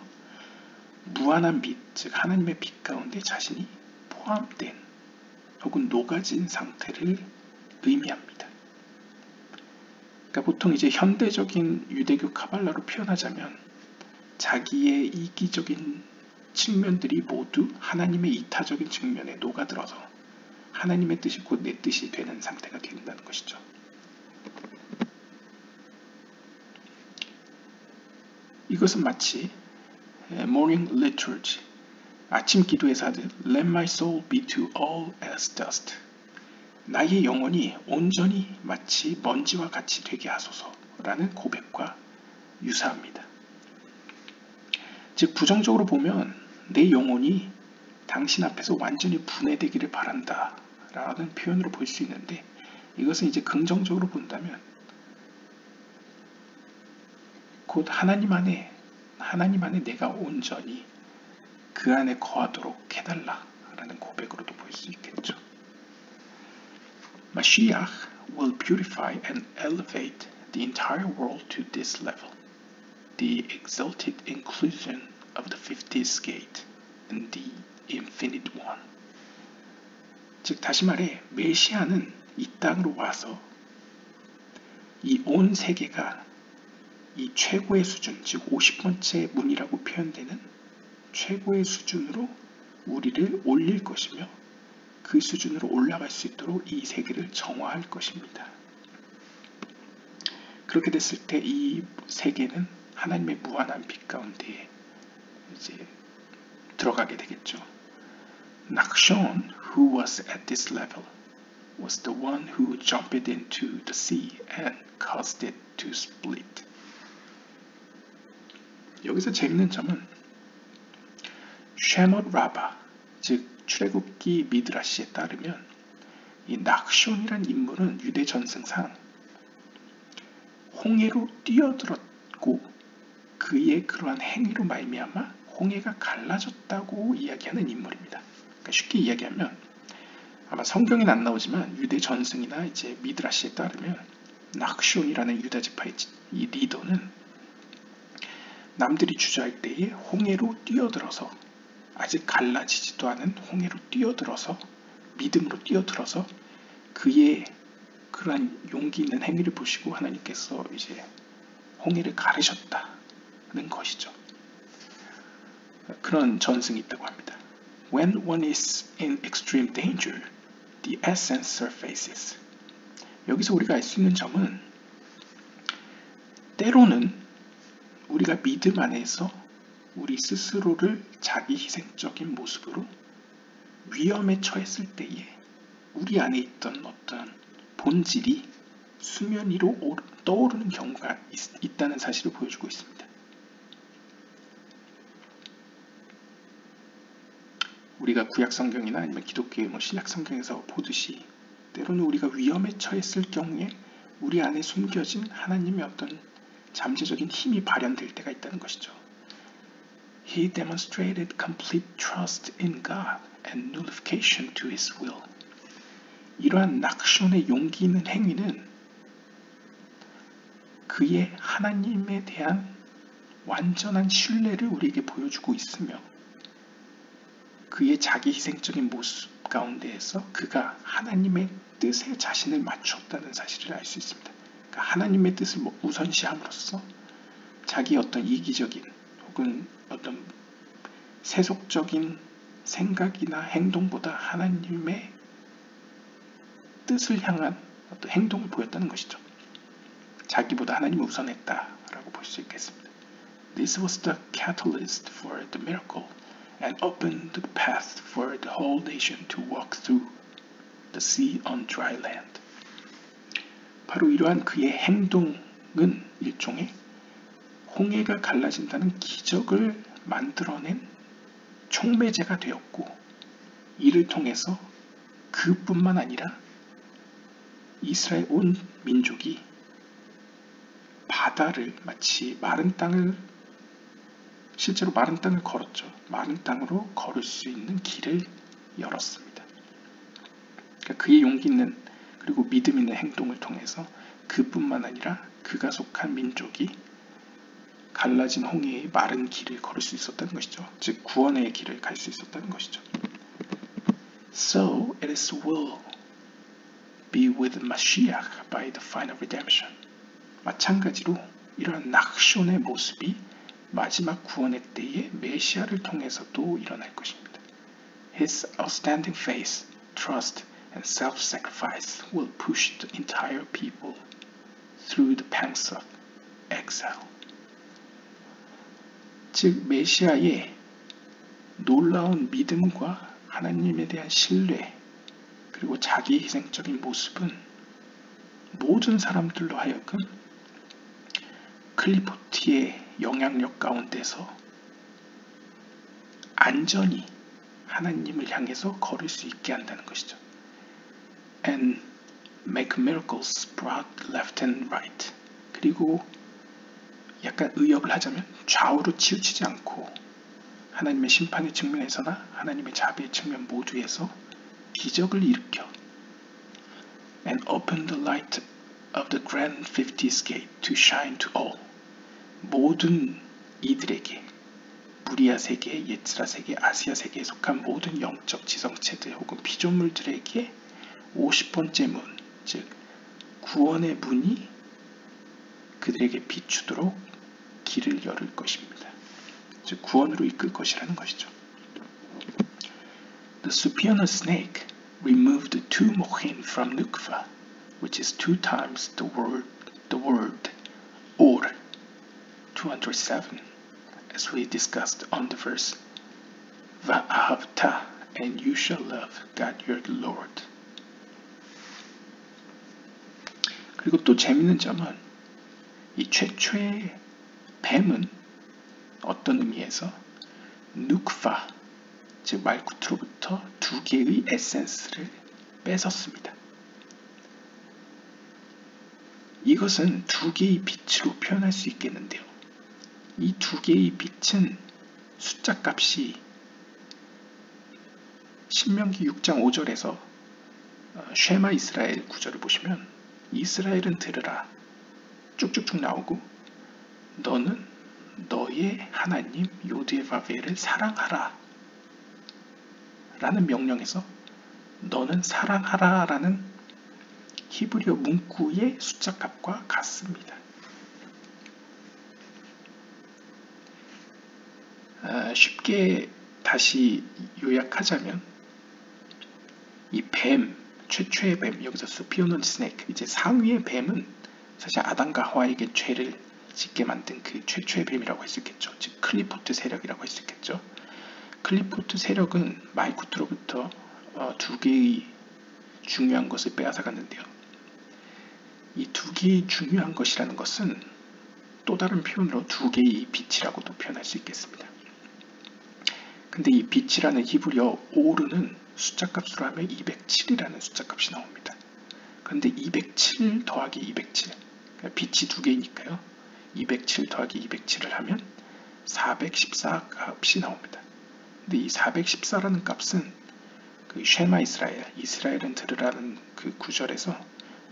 무한한 빛, 즉 하나님의 빛 가운데 자신이 포함된 혹은 녹아진 상태를 의미합니다. 그러니까 보통 이제 현대적인 유대교 카발라로 표현하자면 자기의 이기적인 측면들이 모두 하나님의 이타적인 측면에 녹아들어서 하나님의 뜻이 곧 내 뜻이 되는 상태가 된다는 것이죠. 이것은 마치 morning liturgy, 아침 기도에서 하듯 Let my soul be to all as dust. 나의 영혼이 온전히 마치 먼지와 같이 되게 하소서라는 고백과 유사합니다. 즉 부정적으로 보면 내 영혼이 당신 앞에서 완전히 분해되기를 바란다 라는 표현으로 볼 수 있는데, 이것은 이제 긍정적으로 본다면 곧 하나님 안에 내가 온전히 그 안에 거하도록 해달라 라는 고백으로도 볼 수 있겠죠. Mashiach will purify and elevate the entire world to this level, the exalted inclusion of the 50th gate and the infinite one. 즉 다시 말해 메시아는 이 땅으로 와서 이 온 세계가 이 최고의 수준, 즉 50번째 문이라고 표현되는 최고의 수준으로 우리를 올릴 것이며, 그 수준으로 올라갈 수 있도록 이 세계를 정화할 것입니다. 그렇게 됐을 때 이 세계는 하나님의 무한한 빛 가운데에 이제 들어가게 되겠죠. Nachshon, who was at this level, was the one who jumped into the sea and caused it to split. 여기서 재밌는 점은 쉐못 라바, 즉 출애굽기 미드라시에 따르면 이 낙숀이란 인물은 유대 전승상 홍해로 뛰어들었고 그의 그러한 행위로 말미암아 홍해가 갈라졌다고 이야기하는 인물입니다. 그러니까 쉽게 이야기하면 아마 성경에는 안 나오지만 유대 전승이나 이제 미드라시에 따르면 낙숀이라는 유다 지파의 이 리더는 남들이 주저할 때에 홍해로 뛰어들어서 아직 갈라지지도 않은 홍해로 뛰어들어서 믿음으로 뛰어들어서 그의 그러한 용기 있는 행위를 보시고 하나님께서 이제 홍해를 가르셨다는 것이죠. 그런 전승이 있다고 합니다. When one is in extreme danger, the essence surfaces. 여기서 우리가 알 수 있는 점은 때로는 우리가 믿음 안에서 우리 스스로를 자기 희생적인 모습으로 위험에 처했을 때에 우리 안에 있던 어떤 본질이 수면 위로 떠오르는 경우가 있다는 사실을 보여주고 있습니다. 우리가 구약성경이나 아니면 기독교의 신약성경에서 보듯이 때로는 우리가 위험에 처했을 경우에 우리 안에 숨겨진 하나님의 어떤 잠재적인 힘이 발현될 때가 있다는 것이죠. He demonstrated complete trust in God and nullification to his will. 이러한 낙숀의 용기 있는 행위는 그의 하나님에 대한 완전한 신뢰를 우리에게 보여주고 있으며 그의 자기 희생적인 모습 가운데에서 그가 하나님의 뜻에 자신을 맞췄다는 사실을 알 수 있습니다. 그러니까 하나님의 뜻을 우선시함으로써 자기 어떤 이기적인 혹은 어떤 세속적인 생각이나 행동보다 하나님의 뜻을 향한 어떤 행동을 보였다는 것이죠. 자기보다 하나님을 우선했다라고 볼 수 있겠습니다. This was the catalyst for the miracle and opened the path for the whole nation to walk through the sea on dry land. 바로 이러한 그의 행동은 일종의 홍해가 갈라진다는 기적을 만들어낸 촉매제가 되었고 이를 통해서 그뿐만 아니라 이스라엘 온 민족이 바다를 마치 마른 땅을 실제로 마른 땅을 걸었죠. 마른 땅으로 걸을 수 있는 길을 열었습니다. 그러니까 그의 용기 있는 그리고 믿음 있는 행동을 통해서 그뿐만 아니라 그가 속한 민족이 갈라진 홍해의 마른 길을 걸을 수 있었다는 것이죠. 즉 구원의 길을 갈 수 있었다는 것이죠. So it is will be with Mashiach by the final redemption. 마찬가지로 이러한 낙숀의 모습이 마지막 구원의 때에 메시아를 통해서도 일어날 것입니다. His outstanding faith, trust, and self-sacrifice will push the entire people through the pangs of exile. 즉 메시아의 놀라운 믿음과 하나님에 대한 신뢰 그리고 자기 희생적인 모습은 모든 사람들로 하여금 클리포트의 영향력 가운데서 안전히 하나님을 향해서 걸을 수 있게 한다는 것이죠. And make miracles brought left and right. 그리고 약간 의역을 하자면 좌우로 치우치지 않고 하나님의 심판의 측면에서나 하나님의 자비의 측면 모두에서 기적을 일으켜 and open the light of the grand 50th gate to shine to all. 모든 이들에게 무리아 세계, 예츠라 세계, 아시아 세계에 속한 모든 영적 지성체들 혹은 피조물들에게 50번째 문, 즉 구원의 문이 그들에게 비추도록 길을 열을 것입니다. 즉 구원으로 이끌 것이라는 것이죠. The supernal snake removed two mochin from nukva, which is 2 times the word or 207, as we discussed on the verse Va'ahavta, and you shall love God your Lord. 그리고 또 재밌는 점은 이 최초의 뱀은 어떤 의미에서 누크파, 즉 말쿠트로부터 2개의 에센스를 뺏었습니다. 이것은 2개의 빛으로 표현할 수 있겠는데요. 이 2개의 빛은 숫자 값이 신명기 6장 5절에서 쉐마 이스라엘 구절을 보시면 이스라엘은 들으라 쭉쭉쭉 나오고 너는 너의 하나님 요드바벨을 사랑하라 라는 명령에서 너는 사랑하라 라는 히브리어 문구의 숫자 값과 같습니다. 쉽게 다시 요약하자면 이 뱀, 최초의 뱀, 여기서 수피오논 스네이크, 이제 상위의 뱀은 사실 아담과 하와에게 죄를 짓게 만든 그 최초의 뱀이라고 할 수 있겠죠. 즉 클리포트 세력이라고 할 수 있겠죠. 클리포트 세력은 말쿠트로부터 2개의 중요한 것을 빼앗아갔는데요. 이 2개의 중요한 것이라는 것은 또 다른 표현으로 2개의 빛이라고도 표현할 수 있겠습니다. 근데 이 빛이라는 히브리어 오르는 숫자 값으로 하면 207이라는 숫자 값이 나옵니다. 그런데 207 더하기 207, 그러니까 빛이 2개니까요. 207 더하기 207을 하면 414 값이 나옵니다. 근데 이 414라는 값은 그 쉐마 이스라엘은 들으라는 그 구절에서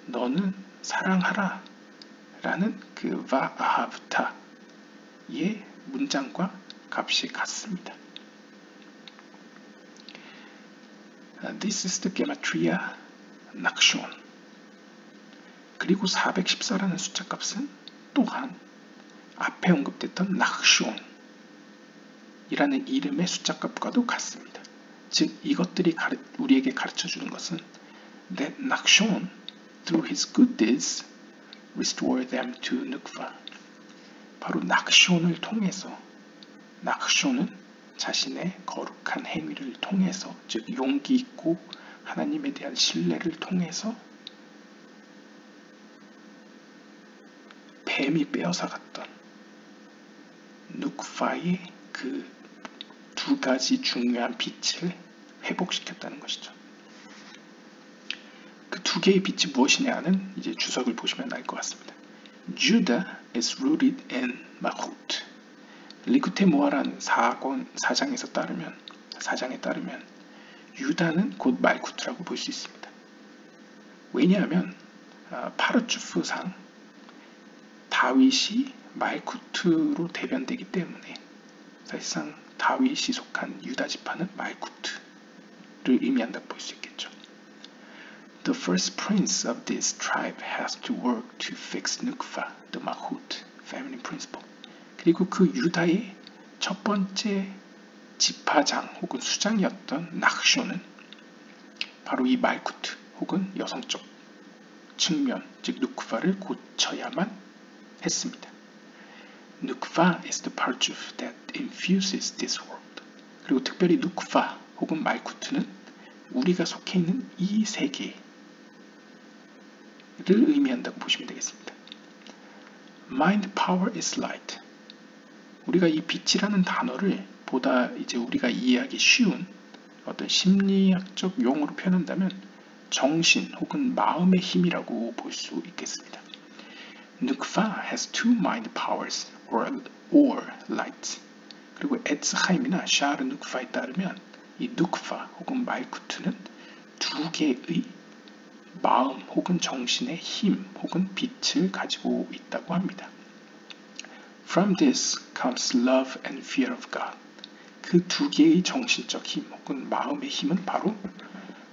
너는 사랑하라 라는 그 바아hav타의 문장과 값이 같습니다. This is the gematria nakshon. 그리고 414라는 숫자 값은 또한 앞에 언급됐던 nakshon 이라는 이름의 숫자 값과도 같습니다. 즉 이것들이 우리에게 가르쳐주는 것은 that nakshon through his good deeds restore them to nukva. 바로 nakshon을 통해서, nakshon은 자신의 거룩한 행위를 통해서, 즉 용기 있고 하나님에 대한 신뢰를 통해서 뱀이 빼앗아갔던 누크파의 그 2가지 중요한 빛을 회복시켰다는 것이죠. 그 2개의 빛이 무엇이냐는 이제 주석을 보시면 알 것 같습니다. Judah is rooted in Malchut. 리쿠테 모아라는 사장에 따르면 유다는 곧 말쿠트라고 볼 수 있습니다. 왜냐하면 파르추프상 다윗이 말쿠트로 대변되기 때문에 사실상 다윗이 속한 유다 지파는 말쿠트를 의미한다고 볼 수 있겠죠. The first prince of this tribe has to work to fix Nukva, the Malchut feminine principle. 그리고 그 유다의 첫 번째 지파장 혹은 수장이었던 낙쇼는 바로 이 말쿠트 혹은 여성적 측면, 즉 누크바를 고쳐야만 했습니다. 누크바 is the parchuf that infuses this world. 그리고 특별히 누크바 혹은 말쿠트는 우리가 속해 있는 이 세계를 의미한다고 보시면 되겠습니다. Mind power is light. 우리가 이 빛이라는 단어를 보다 이제 우리가 이해하기 쉬운 어떤 심리학적 용어로 표현한다면 정신 혹은 마음의 힘이라고 볼 수 있겠습니다. Nukva has two mind powers or light. 그리고 에츠하임이나 샤르 누크파에 따르면 이 누크파 혹은 말쿠트는 2개의 마음 혹은 정신의 힘 혹은 빛을 가지고 있다고 합니다. From this comes love and fear of God. 그 2개의 정신적 힘 혹은 마음의 힘은 바로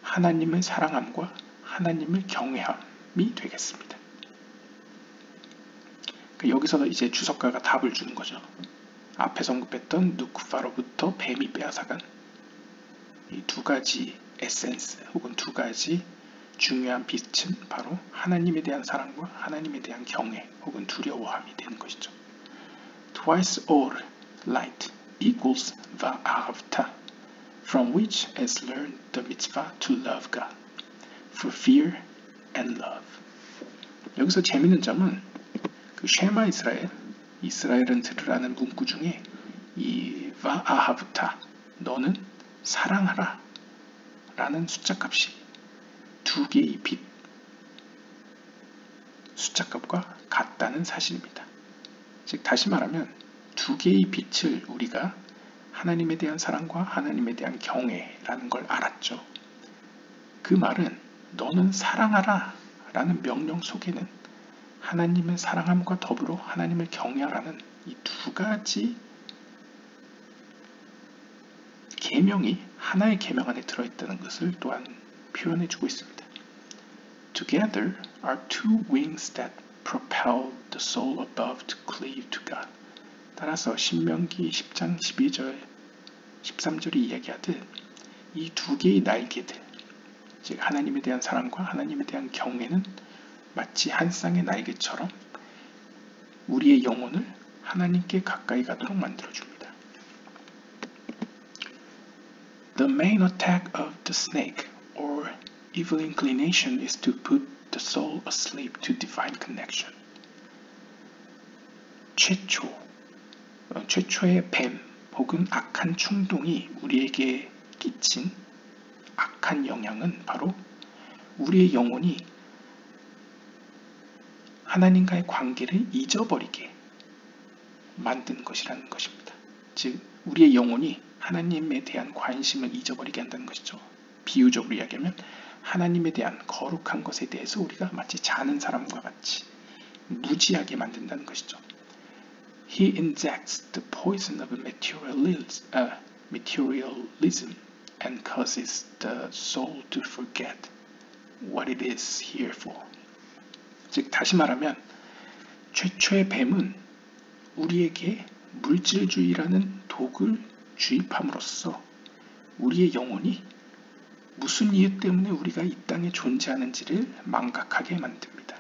하나님을 사랑함과 하나님을 경외함이 되겠습니다. 여기서 이제 주석가가 답을 주는 거죠. 앞에서 언급했던 누크파로부터 뱀이 빼앗아간 이 2가지 에센스 혹은 두 가지 중요한 빛은 바로 하나님에 대한 사랑과 하나님에 대한 경외 혹은 두려워함이 되는 것이죠. Twice all light equals va'ahavta, from which is learned the mitzvah to love God, for fear and love. 여기서 재미있는 점은 그 쉐마 이스라엘은 들으라는 문구 중에 이 va'ahavta, 너는 사랑하라 라는 숫자값이 두 개의 빛 숫자값과 같다는 사실입니다. 즉 다시 말하면 두 개의 빛을 우리가 하나님에 대한 사랑과 하나님에 대한 경외라는 걸 알았죠. 그 말은 너는 사랑하라 라는 명령 속에는 하나님을 사랑함과 더불어 하나님을 경외하라는 이 두 가지 계명이 하나의 계명 안에 들어있다는 것을 또한 표현해주고 있습니다. Together are two wings that propel the soul above to cleave to God. 따라서 신명기 10장 12절 13절이 이야기하듯 이 두 개의 날개들, 즉 하나님에 대한 사랑과 하나님에 대한 경외는 마치 한 쌍의 날개처럼 우리의 영혼을 하나님께 가까이 가도록 만들어줍니다. The main attack of the snake or evil inclination is to put the soul asleep to divine connection. 최초의 뱀 혹은 악한 충동이 우리에게 끼친 악한 영향은 바로 우리의 영혼이 하나님과의 관계를 잊어버리게 만든 것이라는 것입니다. 즉 우리의 영혼이 하나님에 대한 관심을 잊어버리게 한다는 것이죠. 비유적으로 이야기하면 하나님에 대한 거룩한 것에 대해서 우리가 마치 자는 사람과 같이 무지하게 만든다는 것이죠. He injects the poison of materialism and causes the soul to forget what it is here for. 즉 다시 말하면 최초의 뱀은 우리에게 물질주의라는 독을 주입함으로써 우리의 영혼이 무슨 이유 때문에 우리가 이 땅에 존재하는지를 망각하게 만듭니다.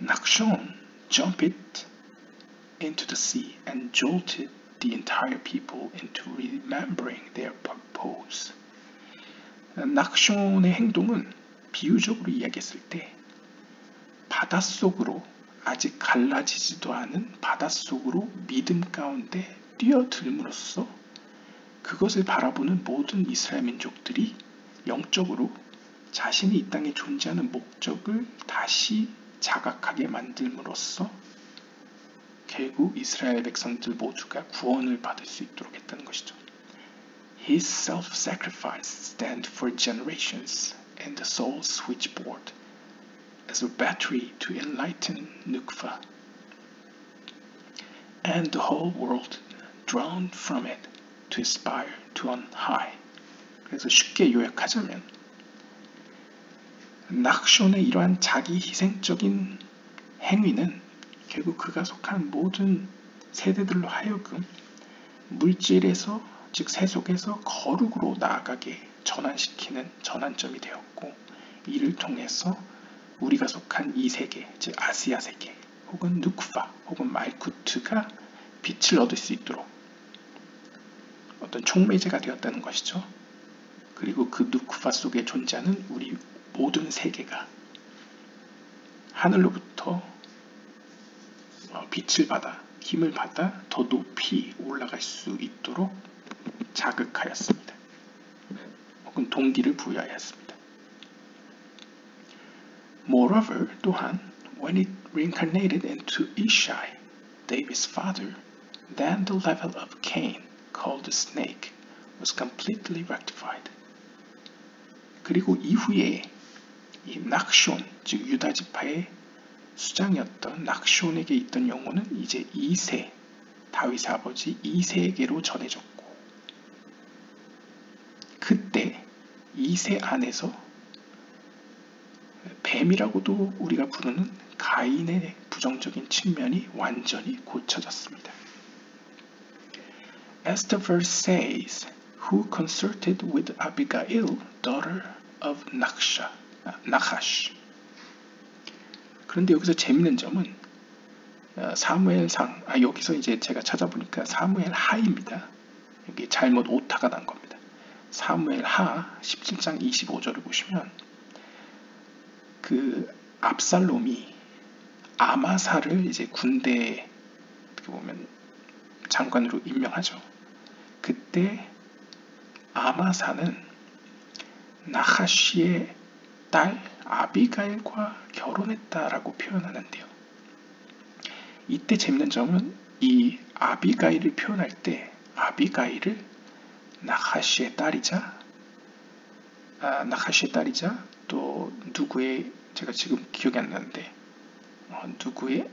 낙숑 jumped into the sea and jolted the entire people into remembering their purpose. 낙숑의 행동은 비유적으로 이야기했을 때 바닷속으로 아직 갈라지지도 않은 바닷속으로 믿음 가운데 뛰어들므로써 그것을 바라보는 모든 이스라엘 민족들이 영적으로 자신이 이 땅에 존재하는 목적을 다시 자각하게 만들므로써 결국 이스라엘 백성들 모두가 구원을 받을 수 있도록 했다는 것이죠. His self-sacrifice stands for generations and the soul's switchboard as a battery to enlighten Nukva and the whole world drawn from it to aspire to on high. 그래서 쉽게 요약하자면 낙숑의 이러한 자기 희생적인 행위는 결국 그가 속한 모든 세대들로 하여금 물질에서 즉 세속에서 거룩으로 나아가게 전환시키는 전환점이 되었고 이를 통해서 우리가 속한 이 세계 즉 아시아 세계 혹은 누크파 혹은 말쿠트가 빛을 얻을 수 있도록 어떤 촉매제가 되었다는 것이죠. 그리고 그 누크파 속에 존재하는 우리 모든 세계가 하늘로부터 빛을 받아 힘을 받아 더 높이 올라갈 수 있도록 자극하였습니다. 혹은 동기를 부여하였습니다. Moreover, 또한 when it reincarnated into Ishai, David's father, then the level of Cain, called the snake, was completely rectified. 그리고 이후에 이 낙숑, 즉 유다 지파의 수장이었던 낙숑에게 있던 영혼은 이제 이세, 다윗의 아버지 이세에게로 전해졌고 그때 이세 안에서 뱀이라고도 우리가 부르는 가인의 부정적인 측면이 완전히 고쳐졌습니다. As the verse says, who consorted with Abigail, daughter of Nahash. 그런데 여기서 재밌는 점은 사무엘상, 여기서 이제 제가 찾아보니까 사무엘 하입니다. 여기 잘못 오타가 난 겁니다. 사무엘 하 17장 25절을 보시면 그 압살롬이 아마사를 이제 군대에 어떻게 보면 장관으로 임명하죠. 그때 아마사는 나하시의 딸 아비가일과 결혼했다라고 표현하는데요. 이때 재밌는 점은 이 아비가일을 표현할 때 아비가일을 나하시의 딸이자 또 누구의, 제가 지금 기억이 안 나는데 누구의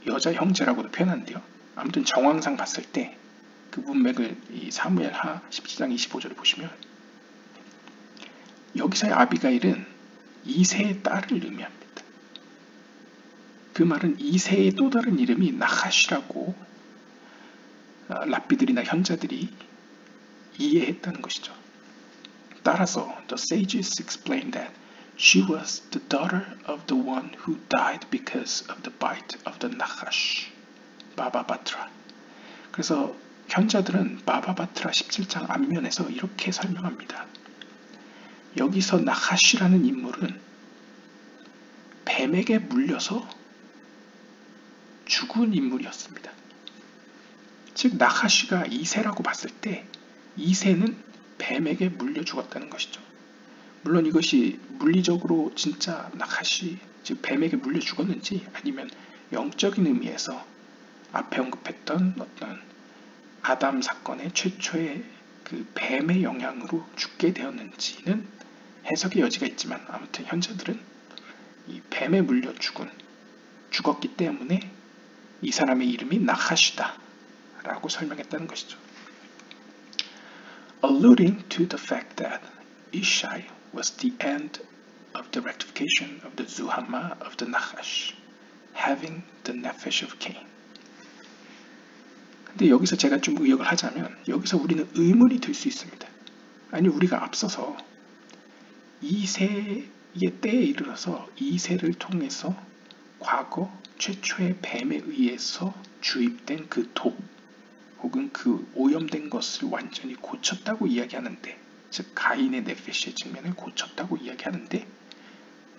여자 형제라고도 표현하는데요. 아무튼 정황상 봤을 때 그 문맥을 이 사무엘 하 17장 25절을 보시면 여기서의 아비가일은 이새의 딸을 의미합니다. 그 말은 이새의 또 다른 이름이 나하시라고 랍비들이나 현자들이 이해했다는 것이죠. 따라서 the sages explained that she was the daughter of the one who died because of the bite of the Nahash, 바바바트라. 그래서 현자들은 바바바트라 17장 앞면에서 이렇게 설명합니다. 여기서 나하시라는 인물은 뱀에게 물려서 죽은 인물이었습니다. 즉 나하시가 이새라고 봤을 때 이새는 뱀에게 물려 죽었다는 것이죠. 물론 이것이 물리적으로 진짜 나하시, 즉 뱀에게 물려 죽었는지 아니면 영적인 의미에서 앞에 언급했던 어떤 아담 사건의 최초의 그 뱀의 영향으로 죽게 되었는지는 해석의 여지가 있지만 아무튼 현자들은 이 뱀에 물려 죽었기 때문에 이 사람의 이름이 나하시다 라고 설명했다는 것이죠. Alluding to the fact that Ishai was the end of the rectification of the Zuhamah of the Nahash, having the nephesh of Cain. 근데 여기서 제가 좀 의역을 하자면 여기서 우리는 의문이 들 수 있습니다. 아니 우리가 앞서서 이새의 때에 이르러서 이새를 통해서 과거 최초의 뱀에 의해서 주입된 그 독 혹은 그 오염된 것을 완전히 고쳤다고 이야기하는데, 즉 가인의 네페시의 측면을 고쳤다고 이야기하는데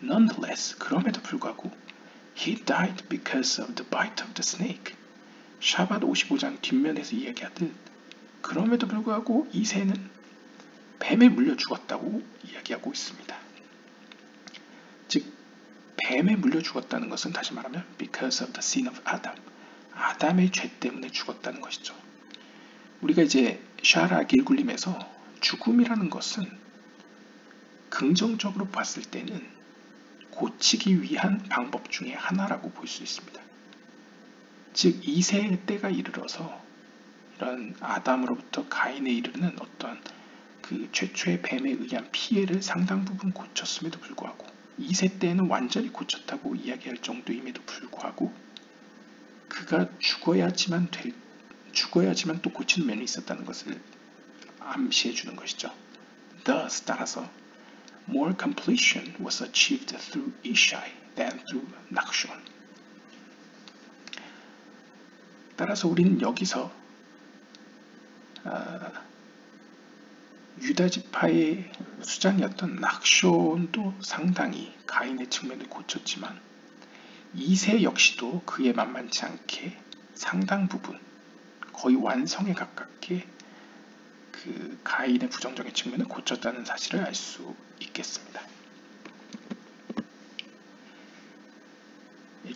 nonetheless 그럼에도 불구하고 he died because of the bite of the snake. 샤밧 55장 뒷면에서 이야기하듯 그럼에도 불구하고 이새는 뱀에 물려 죽었다고 이야기하고 있습니다. 즉 뱀에 물려 죽었다는 것은 다시 말하면 because of the sin of Adam, 아담의 죄 때문에 죽었다는 것이죠. 우리가 이제 샤라 길굴림에서 죽음이라는 것은 긍정적으로 봤을 때는 고치기 위한 방법 중에 하나라고 볼 수 있습니다. 즉 이새의 때가 이르러서 이런 아담으로부터 가인에 이르는 어떤 그 최초의 뱀에 의한 피해를 상당 부분 고쳤음에도 불구하고 이새 때에는 완전히 고쳤다고 이야기할 정도임에도 불구하고 그가 죽어야지만 또 고치는 면이 있었다는 것을 암시해 주는 것이죠. Thus, 따라서 more completion was achieved through Ishai than through Nachshon. 따라서 우리는 여기서 유다 지파의 수장이었던 낙숀도 상당히 가인의 측면을 고쳤지만 이새 역시도 그에 만만치 않게 상당 부분 거의 완성에 가깝게 그 가인의 부정적인 측면을 고쳤다는 사실을 알 수 있겠습니다.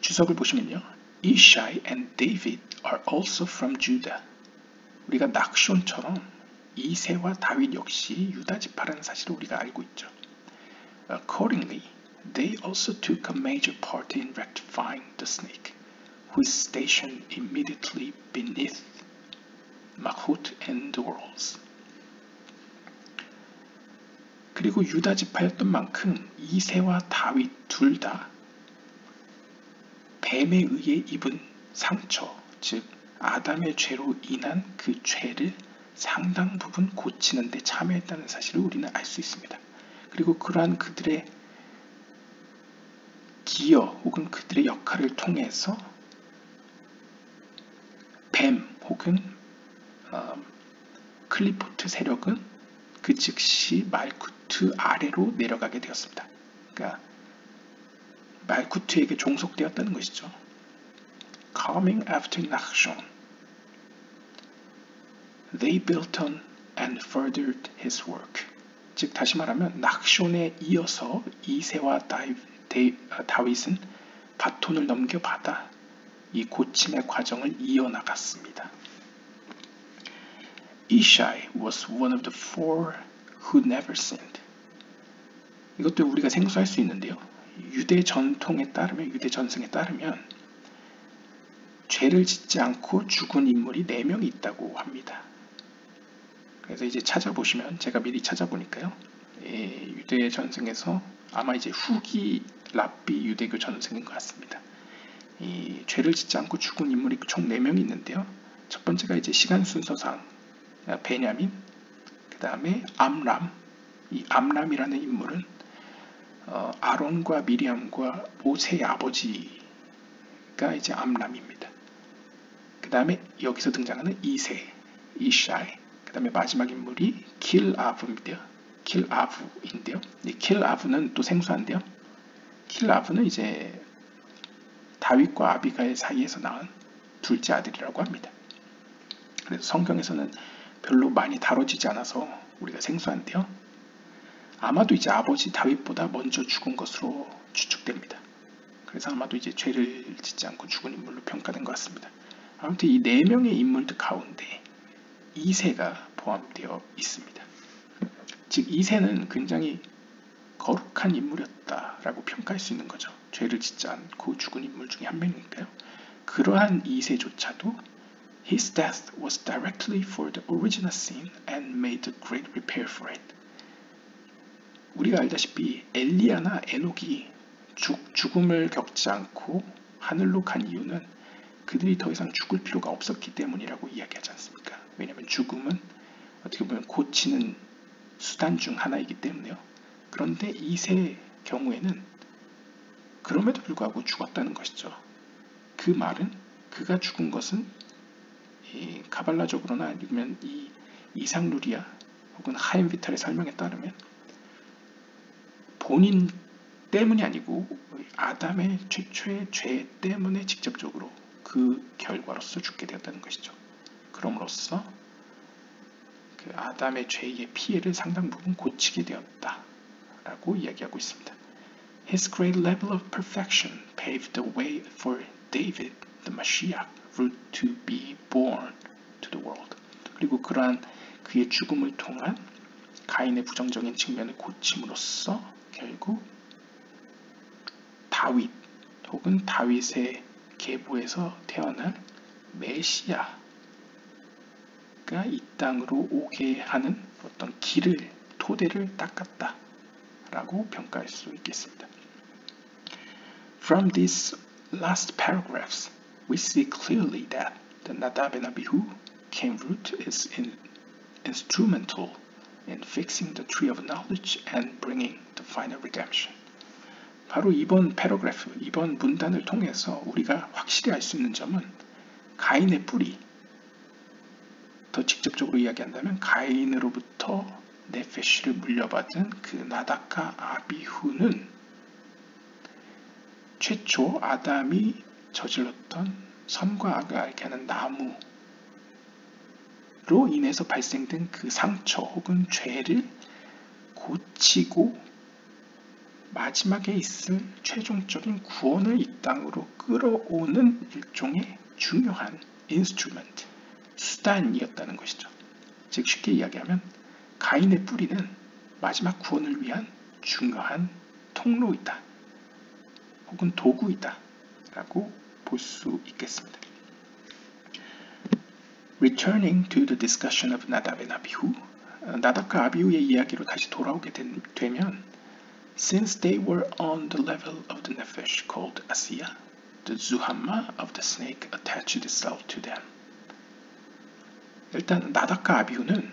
주석을 보시면요. Ishai and David are also from Judah. 우리가 낙숀처럼 이새와 다윗 역시 유다 지파라는 사실을 우리가 알고 있죠. Accordingly, they also took a major part in rectifying the snake, who is stationed immediately beneath Malchut and the worlds. 그리고 유다 지파였던 만큼 이새와 다윗 둘 다 뱀에 의해 입은 상처, 즉 아담의 죄로 인한 그 죄를 상당 부분 고치는 데 참여했다는 사실을 우리는 알 수 있습니다. 그리고 그러한 그들의 기여 혹은 그들의 역할을 통해서 뱀 혹은 클리포트 세력은 그 즉시 말쿠트 아래로 내려가게 되었습니다. 그러니까 말쿠트에게 종속되었다는 것이죠. Coming after Nachshon, they built on and furthered his work. 즉 다시 말하면 낙숀에 이어서 이세와 다윗은 바톤을 넘겨받아 이 고침의 과정을 이어나갔습니다. Ishai was one of the four who never sinned. 이것도 우리가 생소할 수 있는데요. 유대 전통에 따르면, 유대 전승에 따르면 죄를 짓지 않고 죽은 인물이 4명이 있다고 합니다. 그래서 이제 찾아보시면, 제가 미리 찾아보니까요, 유대 전승에서 아마 이제 후기 랍비 유대교 전승인 것 같습니다. 이 죄를 짓지 않고 죽은 인물이 총 4명이 있는데요. 첫 번째가 이제 시간 순서상 베냐민, 그 다음에 암람. 이 암람이라는 인물은 아론과 미리암과 모세의 아버지가 이제 암람입니다. 그 다음에 여기서 등장하는 이세, 이샤이. 그 다음에 마지막 인물이 길아브인데요. 이 길아브는 또 생소한데요. 길아브는 이제 다윗과 아비가일 사이에서 낳은 둘째 아들이라고 합니다. 그래서 성경에서는 별로 많이 다뤄지지 않아서 우리가 생소한데요. 아마도 이제 아버지 다윗보다 먼저 죽은 것으로 추측됩니다. 그래서 아마도 이제 죄를 짓지 않고 죽은 인물로 평가된 것 같습니다. 아무튼 이 4명의 인물들 가운데 이세가 포함되어 있습니다. 즉 이세는 굉장히 거룩한 인물이었다라고 평가할 수 있는 거죠. 죄를 짓지 않고 죽은 인물 중에 한 명이니까요. 그러한 이세조차도 His death was directly for the original sin and made a great repair for it. 우리가 알다시피 엘리야나 에녹이 죽음을 겪지 않고 하늘로 간 이유는 그들이 더 이상 죽을 필요가 없었기 때문이라고 이야기하지 않습니까? 왜냐하면 죽음은 어떻게 보면 고치는 수단 중 하나이기 때문에요. 그런데 이세의 경우에는 그럼에도 불구하고 죽었다는 것이죠. 그 말은 그가 죽은 것은 가발라적으로나 아니면 이 이상루리아 혹은 하임비탈의 설명에 따르면 본인 때문이 아니고 아담의 최초의 죄 때문에 직접적으로 그 결과로서 죽게 되었다는 것이죠. 그럼으로써 그 아담의 죄의 피해를 상당 부분 고치게 되었다라고 이야기하고 있습니다. His great level of perfection paved the way for David, the Mashiach, root to be born to the world. 그리고 그러한 그의 죽음을 통한 가인의 부정적인 측면을 고침으로써 결국 다윗 혹은 다윗의 계보에서 태어날 메시아가 이 땅으로 오게 하는 어떤 길을, 토대를 닦았다라고 평가할 수 있겠습니다. From these last paragraphs, we see clearly that the Nadab and Abihu came root is instrumental in fixing the tree of knowledge and bringing the final redemption. 바로 이번 패러그래프, 이번 문단을 통해서 우리가 확실히 알 수 있는 점은 가인의 뿌리, 더 직접적으로 이야기한다면 가인으로부터 네페시를 물려받은 그 나답과 아비후는 최초 아담이 저질렀던 선과 악을 알게 하는 나무로 인해서 발생된 그 상처 혹은 죄를 고치고 마지막에 있을 최종적인 구원을 이 땅으로 끌어오는 일종의 중요한 인스트루먼트, 수단이었다는 것이죠. 즉 쉽게 이야기하면 가인의 뿌리는 마지막 구원을 위한 중요한 통로이다 혹은 도구이다 라고 볼 수 있겠습니다. Returning to the discussion of Nadab and Abihu, 나답과 아비후의 이야기로 다시 돌아오게 되면 Since they were on the level of the nefesh called Asiya, the zuhamma of the snake attached itself to them. 일단 나닥과 아비후는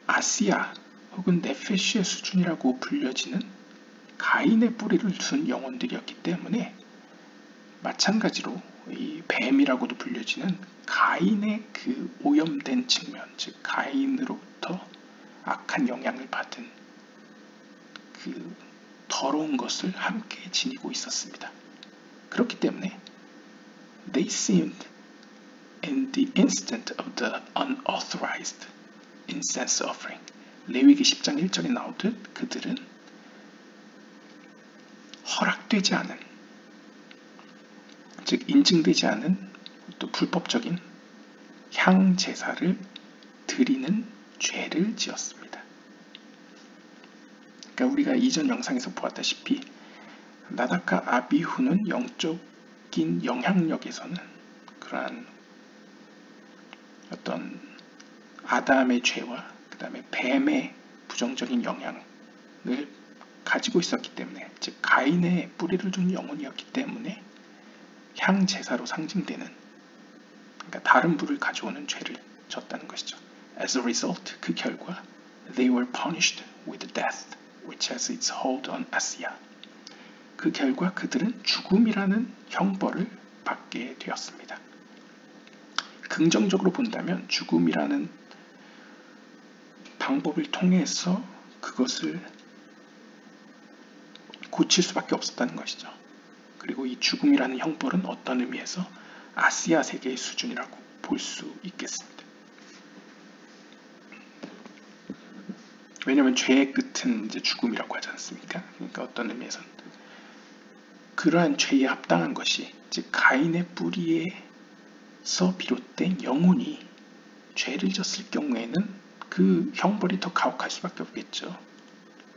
아시아 혹은 네페시의 수준이라고 불려지는 가인의 뿌리를 둔 영혼들이었기 때문에 마찬가지로 이 뱀이라고도 불려지는 가인의 그 오염된 측면, 즉 가인으로부터 악한 영향을 받은 그 더러운 것을 함께 지니고 있었습니다. 그렇기 때문에 they sinned in the instant of the unauthorized incense offering. 레위기 10장 1절에 나오듯 그들은 허락되지 않은, 즉 인증되지 않은 또 불법적인 향 제사를 드리는 죄를 지었습니다. 그러니까 우리가 이전 영상에서 보았다시피 나닥과 아비후는 영적인 영향력에서는 그러한 어떤 아담의 죄와 그 다음에 뱀의 부정적인 영향을 가지고 있었기 때문에, 즉 가인의 뿌리를 둔 영혼이었기 때문에 향 제사로 상징되는, 그러니까 다른 불을 가져오는 죄를 졌다는 것이죠. As a result, 그 결과 they were punished with death, which has its hold on Asiya. 그 결과 그들은 죽음이라는 형벌을 받게 되었습니다. 긍정적으로 본다면 죽음이라는 방법을 통해서 그것을 고칠 수밖에 없었다는 것이죠. 그리고 이 죽음이라는 형벌은 어떤 의미에서 아시아 세계의 수준이라고 볼 수 있겠습니다. 왜냐하면 죄의 끝은 이제 죽음이라고 하지 않습니까? 그러니까 어떤 의미에서는 그러한 죄에 합당한 것이, 즉 가인의 뿌리에서 비롯된 영혼이 죄를 졌을 경우에는 그 형벌이 더 가혹할 수밖에 없겠죠.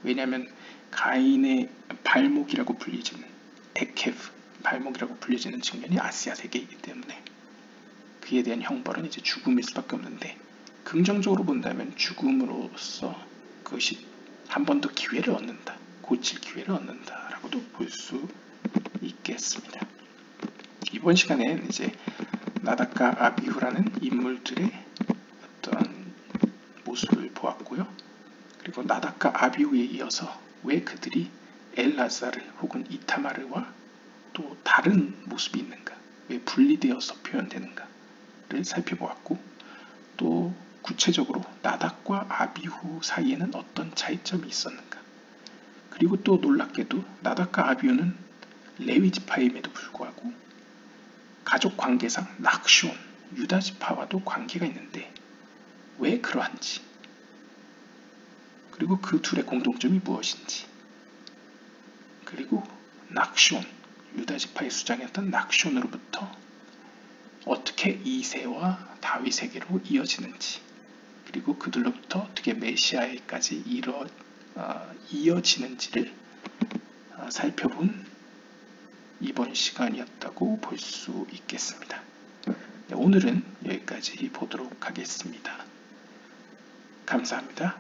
왜냐하면 가인의 발목이라고 불리지는 에케브, 발목이라고 불려지는 측면이 아시아 세계이기 때문에 그에 대한 형벌은 이제 죽음일 수밖에 없는데, 긍정적으로 본다면 죽음으로써 그것이 한 번 더 기회를 얻는다, 고칠 기회를 얻는다라고도 볼 수 있겠습니다. 이번 시간에는 이제 나닥과 아비후라는 인물들의 어떤 모습을 보았고요. 그리고 나닥과 아비후에 이어서 왜 그들이 엘라자르 혹은 이타마르와 또 다른 모습이 있는가, 왜 분리되어서 표현되는가를 살펴보았고, 또 구체적으로 나닥과 아비후 사이에는 어떤 차이점이 있었는가, 그리고 또 놀랍게도 나닥과 아비후는 레위 지파임에도 불구하고 가족 관계상 낙숀, 유다 지파와도 관계가 있는데 왜 그러한지, 그리고 그 둘의 공통점이 무엇인지, 그리고 낙숀, 유다 지파의 수장이었던 낙숀으로부터 어떻게 이새와 다윗에게로 이어지는지, 그리고 그들로부터 어떻게 메시아에까지 이어지는지를 살펴본 이번 시간이었다고 볼 수 있겠습니다. 오늘은 여기까지 보도록 하겠습니다. 감사합니다.